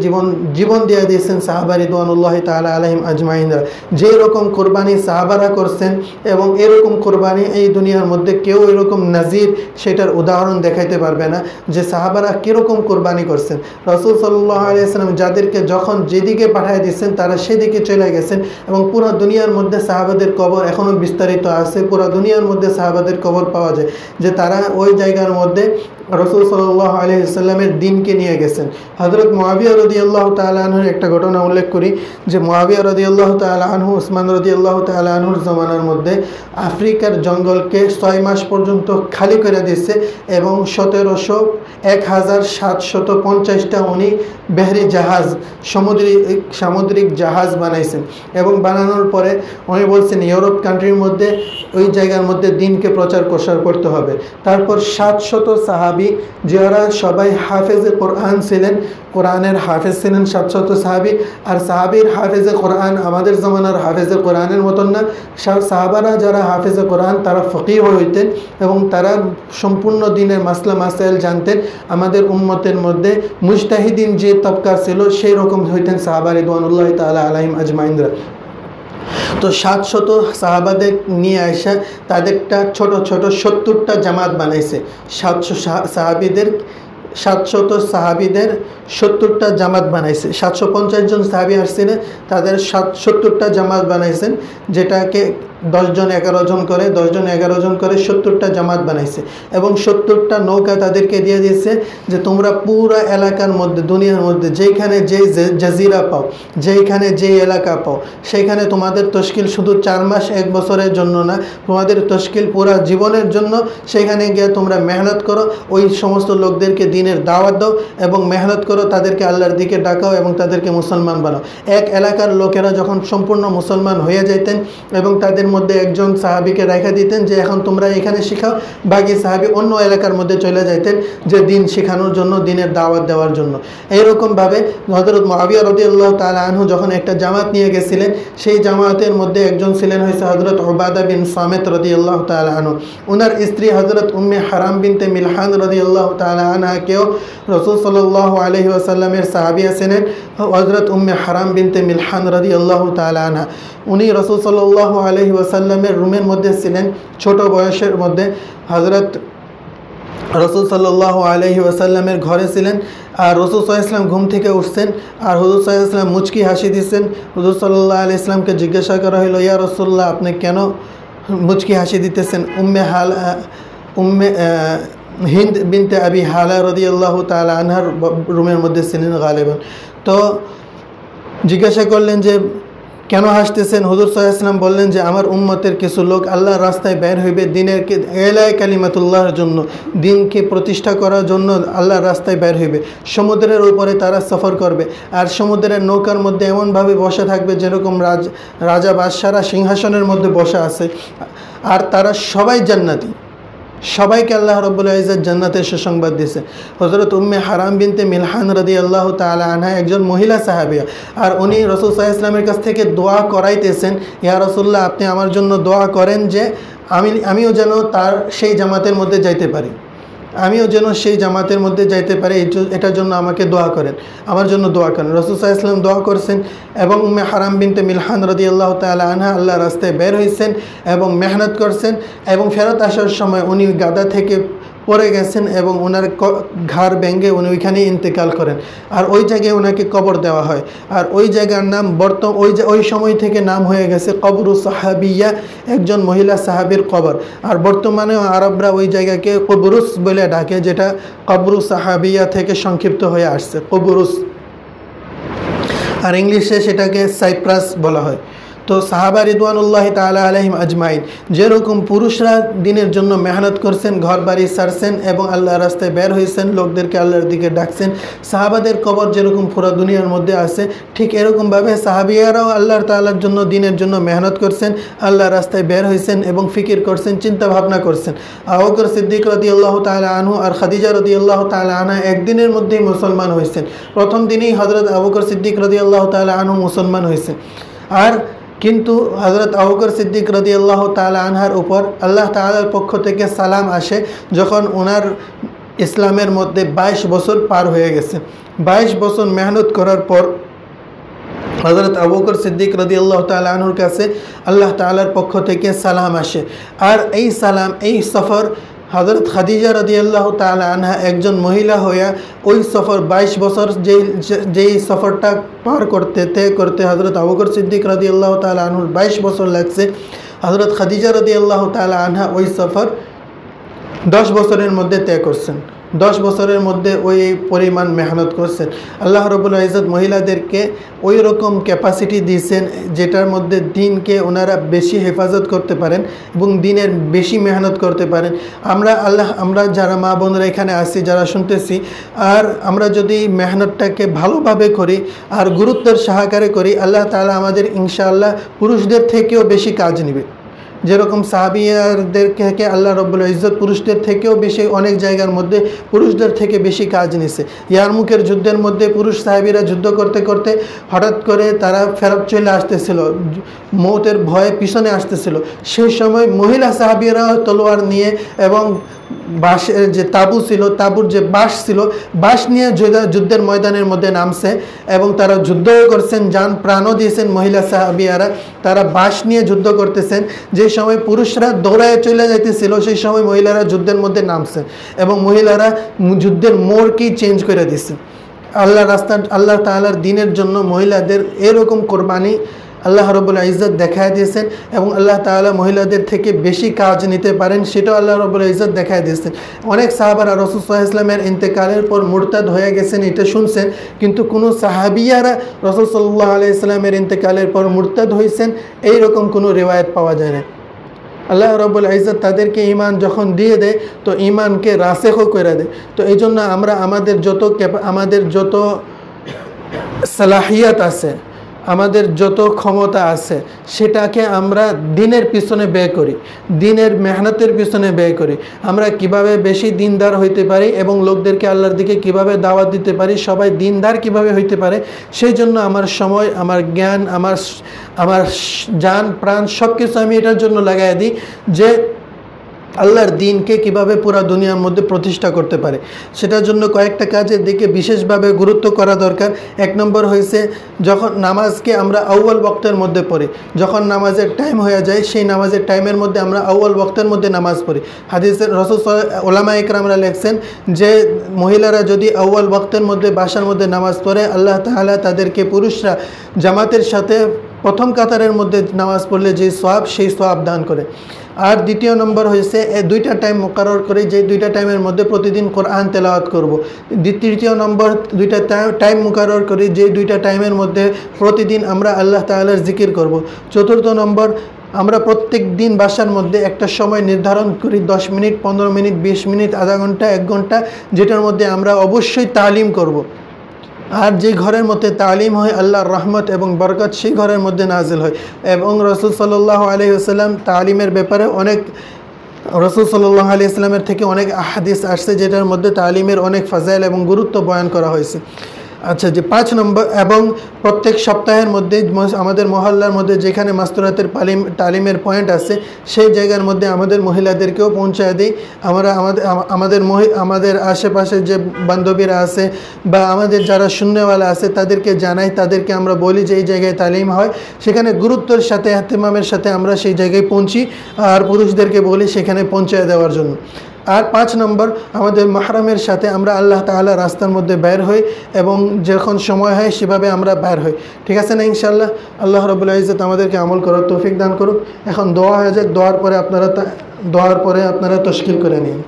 জীবন দিয়ে দিয়েছেন সাহাবা রিদওয়ানুল্লাহি তাআলা আলাইহিম আজমাইনরা। যে রকম কোরবানি সাহাবারা করছেন এবং এরকম কোরবানি এই দুনিয়ার মধ্যে কেউ এরকম নাজির সেটার উদাহরণ দেখাইতে পারবে না যে সাহাবারা কীরকম কোরবানি করছেন। রাসূল সাল্লাল্লাহু আলাইহি ওয়াসাল্লাম যাদেরকে যখন যেদিকে পাঠিয়ে দিচ্ছেন তারা সেদিকে চলে গেছেন এবং পুরো দুনিয়ার মধ্যে সাহাবাদের কবর এখনও বিস্তারিত আছে। পুরো দুনিয়ার মধ্যে সাহাবাদের কবর পাওয়া যায় যে তারা ওই জায়গার মধ্যে রাসূল সাল্লাল্লাহু আলাইহি ওয়াসাল্লামের দিনকে নিয়ে গেছেন। হযরত মুআবিয়া রাদিয়াল্লাহু তাআলা আনহুর একটা ঘটনা উল্লেখ করি যে মুআবিয়া রাদিয়াল্লাহু তাআলা আনহু উসমান রাদিয়াল্লাহু তাআলা আনহুর জমানার মধ্যে আফ্রিকার জঙ্গলকে 6 মাস পর্যন্ত খালি করে দিয়েছে এবং 1750টা উনি বেহরি জাহাজ, সামুদ্রিক জাহাজ বানাইছেন এবং বানানোর পরে উনি বলছেন ইউরোপ কান্ট্রির মধ্যে ওই জায়গার মধ্যে দিনকে প্রচার প্রসার করতে হবে। তারপর 700 সাহাবী যারা সবাই হাফেজে কোরআন ছিলেন, কোরআনের হাফেজ ছিলেন 700 সাহাবী। আর সাহাবীর হাফেজে কোরআন আমাদের জমানার হাফেজে কোরআনের মতন না। সাহাবারা যারা হাফেজে কোরআন তারা ফকিহ হইতেন এবং তারা সম্পূর্ণ দিনের মাসলা মাসাইল জানতেন। আমাদের উম্মতের মধ্যে মুজতাহিদিন যে তবকা ছিল সেই রকম হইতেন সাহাবা রিদওয়ানুল্লাহি তাআলা আলাইহিম আজমাইনরা। তো 700 সাহাবাদের নিয়ে আসা তাদেরটা ছোট ছোট 70টা জামাত বানাইছে। 700 সাহাবিদের 70টা জামাত বানাইছে। 750 জন সাহাবী আসছিলেন, তাদের 70টা জামাত বানাইছেন, যেটাকে 10 জন 11 জন করে 70টা জামাত বানাইছে এবং 70টা নৌকা তাদেরকে দিয়ে দিয়েছে যে তোমরা পুরো এলাকার মধ্যে দুনিয়ার মধ্যে যেখানে যে জাজিরা পাও, যেখানে যে এলাকা পাও, সেখানে তোমাদের তশকিল শুধু 4 মাস 1 বছরের জন্য না, তোমাদের তশকিল পুরো জীবনের জন্য। সেখানে গিয়ে তোমরা মেহনত করো, ওই সমস্ত লোকদেরকে দিনের দাওয়াত দাও এবং মেহনত করো, তাদেরকে আল্লাহর দিকে ডাকাও এবং তাদেরকে মুসলমান বানাও। এক এলাকার লোকেরা যখন সম্পূর্ণ মুসলমান হয়ে যাইতেন এবং তাদের মধ্যে একজন সাহাবীকে রেখে দিতেন যে এখন তোমরা এখানে শিখাও, বাকি সাহাবী অন্য এলাকার মধ্যে চলে যাইতেন যে দিন শেখানোর জন্য, দিনের দাওয়াত দেওয়ার জন্য। এইরকমভাবে হযরত মুআবিয়া রাদিয়াল্লাহু তাআলা আনহু যখন একটা জামাত নিয়ে গেছিলেন, সেই জামাতের মধ্যে একজন ছিলেন হয়েছে হযরত উবাদা বিন সামিত রাদিয়াল্লাহু তাআলা আনহু। ওনার স্ত্রী হযরত উম্মে হারাম বিনতে মিলহান রাদিয়াল্লাহু তাআলা আনহাকেও রাসূল সাল্লাল্লাহু আলাইহি ওয়াসাল্লামের সাহাবিয়া ছিলেন হযরত উম্মে হারাম বিনতে মিলহান রাদিয়াল্লাহু তাআলা আনহা। উনি রাসূল সাল্লাল্লাহু আলাইহি ওয়াসাল্লামের রুমের মধ্যে ছিলেন, ছোট বয়সের মধ্যে হযরত রাসূল সাল্লাল্লাহু আলাইহি ওয়াসাল্লামের ঘরে ছিলেন। আর রাসূল সাল্লাল্লাহু আলাইহি ওয়াসাল্লাম ঘুম থেকে উঠছেন আর হুজুর সাল্লাল্লাহু আলাইহি ওয়াসাল্লাম মুচকি হাসি দিচ্ছেন। হুজুর সাল্লাল্লাহু আলাইহি ওয়াসাল্লামকে জিজ্ঞাসা করা হলো, ইয়া রাসূলুল্লাহ, আপনি কেন মুচকি হাসি দিতেছেন? উম্মে হিন্দ বিনতে আবি হালা রাদিয়াল্লাহু তাআলা আনহার রুমের মধ্যে ছিলেন গালিবান। তো জিজ্ঞাসা করলেন যে কেন হাসতেছেন? হুজুর সাল্লাল্লাহু আলাইহি ওয়াসাল্লাম বললেন যে আমার উম্মতের কিছু লোক আল্লাহর রাস্তায় বের হইবে দিনের এলায় কালিমাতুল্লাহর জন্য, দিনকে প্রতিষ্ঠা করার জন্য আল্লাহর রাস্তায় বের হইবে। সমুদ্রের উপরে তারা সফর করবে আর সমুদ্রের নৌকার মধ্যে এমনভাবে বসে থাকবে যেরকম রাজা বাদশারা সিংহাসনের মধ্যে বসে আছে। আর তারা সবাই জান্নাতি, সবাইকে আল্লাহ রাব্বুল ইজ্জত জান্নাতের সুসংবাদ দিয়েছে। হযরত উম্মে হারাম বিনতে মিলহান রাদিয়াল্লাহু তাআলা আনহা একজন মহিলা সাহাবিয়া, আর উনি রাসূল সাল্লাল্লাহু আলাইহি ওয়াসাল্লামের কাছ থেকে দোয়া করাইতেছেন, ইয়া রাসূলুল্লাহ, আপনি আমার জন্য দোয়া করেন যে আমিও যেন তার সেই জামাতের মধ্যে যাইতে পারি, এটার জন্য আমাকে দোয়া করেন, আমার জন্য দোয়া করেন। রাসূল সাল্লাল্লাহু আলাইহি ওয়াসাল্লাম দোয়া করছেন এবং উম্মে হারাম বিনতে মিলহান রাদিয়াল্লাহু তাআলা আনহা আল্লাহর রাস্তায় বের হয়েছেন এবং মেহনত করছেন এবং ফেরত আসার সময় উনি গাদা থেকে পড়ে গেছেন এবং ওনার ঘাড় ভেঙে উনি ওইখানেই ইন্তেকাল করেন। আর ওই জায়গায় ওনাকে কবর দেওয়া হয়। আর ওই জায়গার নাম ওই সময় থেকে নাম হয়ে গেছে কবরু সাহাবিয়া, একজন মহিলা সাহাবীর কবর। আর বর্তমানেও আরবরা ওই জায়গাকে কবরুস বলে ডাকে, যেটা কবরু সাহাবিয়া থেকে সংক্ষিপ্ত হয়ে আসছে, কবরুস। আর ইংলিশে সেটাকে সাইপ্রাস বলা হয়। তো সাহাবা রিদওয়ানুল্লাহি তাআলা আলাইহিম আজমাইন যেরকম পুরুষরা দিনের জন্য মেহনত করছেন, ঘর বাড়ি ছাড়ছেন এবং আল্লাহর রাস্তায় বের হয়েছেন, লোকদেরকে আল্লাহর দিকে ডাকছেন, সাহাবাদের কবর যেরকম পুরো দুনিয়ার মধ্যে আছে, ঠিক এরকমভাবে সাহাবিয়ারাও আল্লাহর তাআলার জন্য দিনের জন্য মেহনত করছেন, আল্লাহর রাস্তায় বের হয়েছেন এবং ফিকির করছেন, চিন্তা ভাবনা করছেন। আবু বকর সিদ্দিক রাদিয়াল্লাহু তাআলা আনহু আর খাদিজা রাদিয়াল্লাহু তাআলা আনহা একদিনের মধ্যেই মুসলমান হয়েছেন। প্রথম দিনেই হযরত আবু বকর সিদ্দিক রাদিয়াল্লাহু তাআলা আনহু মুসলমান হয়েছেন। আর কিন্তু হযরত আবু বকর সিদ্দিক রাদিয়াল্লাহু তাআলা আনহার উপর আল্লাহ তাআলার পক্ষ থেকে সালাম আসে যখন ওনার ইসলামের মধ্যে 22 বছর পার হয়ে গেছে। 22 বছর মেহনত করার পর হযরত আবু বকর সিদ্দিক রাদিয়াল্লাহু তাআলা আনহুর কাছে আল্লাহ তাআলার পক্ষ থেকে সালাম আসে। আর এই সালাম, এই সফর হযরত খাদিজা রাদিয়াল্লাহু তাআলা আনহা একজন মহিলা হইয়া ওই সফর 22 বছর যেই সফরটা পার করতে হযরত আবু বকর সিদ্দিক রাদিয়াল্লাহু তাআলা আনহুর 22 বছর লাগছে, হযরত খাদিজা রাদিয়াল্লাহু তাআলা আনহা ওই সফর 10 বছরের মধ্যে তয় করছেন। 10 বছরের মধ্যে ওই পরিমাণ মেহনত করছেন। আল্লাহ রাব্বুল ইজ্জত মহিলাদেরকে ওই রকম ক্যাপাসিটি দিয়েছেন যেটার মধ্যে দিনকে ওনারা বেশি হেফাজত করতে পারেন এবং দিনের বেশি মেহনত করতে পারেন। আমরা যারা মা বোনরা এখানে আসি, যারা শুনতেছি, আর আমরা যদি মেহনতটাকে ভালোভাবে করি আর গুরুত্বের সহকারে করি, আল্লাহ তাআলা আমাদের ইনশাআল্লাহ পুরুষদের থেকেও বেশি কাজ নেবে। যেরকম সাহাবিয়াদের থেকে আল্লাহ রাব্বুল ইজ্জত পুরুষদের থেকেও বেশি অনেক জায়গার মধ্যে পুরুষদের থেকে বেশি কাজ নিছে। ইয়ারমুকের যুদ্ধের মধ্যে পুরুষ সাহাবীরা যুদ্ধ করতে করতে হঠাৎ করে তারা ফেরত চলে আসতেছিল, মৌতের ভয়ে পিছনে আসতেছিল। সেই সময় মহিলা সাহাবীরা তলোয়ার নিয়ে এবং বাঁশের যে তাঁবু ছিল, তাঁবুর যে বাঁশ ছিল, বাঁশ নিয়ে যুদ্ধের ময়দানের মধ্যে নামছে এবং তারা যুদ্ধও করছেন, জান প্রাণও দিয়েছেন। মহিলা সাহাবিয়ারা তারা বাঁশ নিয়ে যুদ্ধ করতেছেন। যে সময় পুরুষরা দৌড়ায় চলে যাইতেছিল, সেই সময় মহিলারা যুদ্ধের মধ্যে নামছেন এবং মহিলারা যুদ্ধের মোড়কেই চেঞ্জ করে দিচ্ছে। আল্লাহ তাআলার দিনের জন্য মহিলাদের এরকম কোরবানি আল্লাহ রাব্বুল ইজ্জত দেখায় দিয়েছেন এবং আল্লাহ তাআলা মহিলাদের থেকে বেশি কাজ নিতে পারেন সেটাও আল্লাহ রাব্বুল ইজ্জত দেখায় দিয়েছেন। অনেক সাহাবারা রাসূল সাল্লাল্লাহু আলাইহি ওয়াসাল্লামের ইন্তেকালের পর মুরতাদ হয়ে গেছেন, এটা শুনছেন, কিন্তু কোনো সাহাবিয়ারা রাসূল সাল্লাল্লাহু আলাইহি ওয়াসাল্লামের ইন্তেকালের পর মুরতাদ হয়েছেন এইরকম কোনো রিওয়ায়াত পাওয়া যায় না। আল্লাহ রাব্বুল ইজ্জত তাদেরকে ঈমান যখন দিয়ে দেয় তো ঈমানকে রাসেখও করে দেয়। তো এই জন্য আমরা আমাদের যত সালাহিয়াত আছে, আমাদের যত ক্ষমতা আছে, সেটাকে আমরা দিনের পিছনে ব্যয় করি, দিনের মেহনতের পিছনে ব্যয় করি। আমরা কিভাবে বেশি দিনদার হইতে পারি এবং লোকদেরকে আল্লাহর দিকে কিভাবে দাওয়াত দিতে পারি, সবাই দিনদার কিভাবে হইতে পারে, সেই জন্য আমার সময়, আমার জ্ঞান, আমার জান প্রাণ সব কিছু আমি এটার জন্য লাগাই দিই যে আল্লাহর দিনকে কিভাবে পুরা দুনিয়ার মধ্যে প্রতিষ্ঠা করতে পারে। সেটার জন্য কয়েকটা কাজের দিকে বিশেষভাবে গুরুত্ব করা দরকার। এক নম্বর হয়েছে, যখন নামাজকে আমরা আউয়াল ওয়াক্তের মধ্যে পড়ি, যখন নামাজের টাইম হয়ে যায় সেই নামাজের টাইমের মধ্যে আমরা আউয়াল ওয়াক্তের মধ্যে নামাজ পড়ি। হাদিসের রাসূল ওলামা ইকরামরা লেখছেন যে মহিলারা যদি আউয়াল ওয়াক্তের মধ্যে বাসার মধ্যে নামাজ পড়ে, আল্লাহ তাআলা তাদেরকে পুরুষরা জামাতের সাথে প্রথম কাতারের মধ্যে নামাজ পড়লে যে সওয়াব, সেই সওয়াব দান করে। আর দ্বিতীয় নম্বর হয়েছে দুইটা টাইম মুকারর করে, যে দুইটা টাইমের মধ্যে প্রতিদিন কোরআন তেলাওয়াত করব। তৃতীয় নম্বর দুইটা টাইম মুকারর করি, যে দুইটা টাইমের মধ্যে প্রতিদিন আমরা আল্লাহ তাআলার জিকির করব। চতুর্থ নম্বর, আমরা প্রত্যেক দিন বাসার মধ্যে একটা সময় নির্ধারণ করি, 10 মিনিট, 15 মিনিট, 20 মিনিট, আধা ঘন্টা, 1 ঘন্টা, যেটার মধ্যে আমরা অবশ্যই তালিম করব। আর যে ঘরের মধ্যে তালিম হয় আল্লাহর রহমত এবং বরকত সেই ঘরের মধ্যে নাজিল হয়। এবং রাসূল সাল্লাল্লাহু আলাইহি ওয়াসাল্লাম তালিমের ব্যাপারে রাসূল সাল্লাল্লাহু আলাইহি ওয়াসাল্লামের থেকে অনেক আহাদিস আসছে যেটার মধ্যে তালিমের অনেক ফাজাইল এবং গুরুত্ব বয়ান করা হয়েছে। আচ্ছা, যে 5 নম্বর, এবং প্রত্যেক সপ্তাহের মধ্যে আমাদের মহল্লার মধ্যে যেখানে মাস্তুরাতের তালিমের পয়েন্ট আছে সেই জায়গার মধ্যে আমাদের মহিলাদেরকেও পৌঁছায় দিই। আমরা আমাদের আশেপাশে যে বান্ধবীরা আছে বা আমাদের যারা শূন্যওয়ালা আছে তাদেরকে জানাই, তাদেরকে আমরা বলি যে এই জায়গায় তালিম হয়, সেখানে গুরুত্বের সাথে, ইহতিমামের সাথে আমরা সেই জায়গায় পৌঁছি আর পুরুষদেরকে বলি সেখানে পৌঁছায় দেওয়ার জন্য। আর 5 নম্বর, আমাদের মাহরামের সাথে আমরা আল্লাহ তাআলা রাস্তার মধ্যে বের হই এবং যখন সময় হয় সেভাবে আমরা বের হই। ঠিক আছে না ইনশাআল্লাহ? আল্লাহ রাব্বুল ইজ্জত আমাদেরকে আমল করার তৌফিক দান করুক। এখন দোয়া হয়ে যাক, দোয়ার পরে আপনারা তশকিল করে নিন।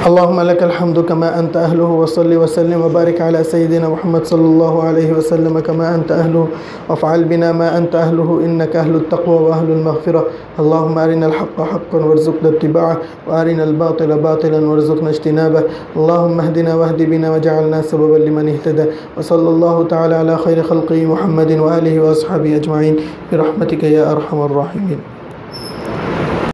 اللهم لك الحمد كما أنت أهله، وصل وسلم وبارك على سيدنا محمد صلى الله عليه وسلم كما أنت أهله، وافعل بنا ما أنت أهله إنك أهل التقوى وأهل المغفرة. اللهم أرنا الحق حقا وارزقنا اتباعه، وأرنا الباطل باطلا وارزقنا اجتنابه. اللهم اهدنا واهد بنا وجعلنا سببا لمن اهتدى. وصلى الله تعالى على خير خلقه محمد وآله وأصحابه أجمعين برحمتك يا أرحم الراحمين.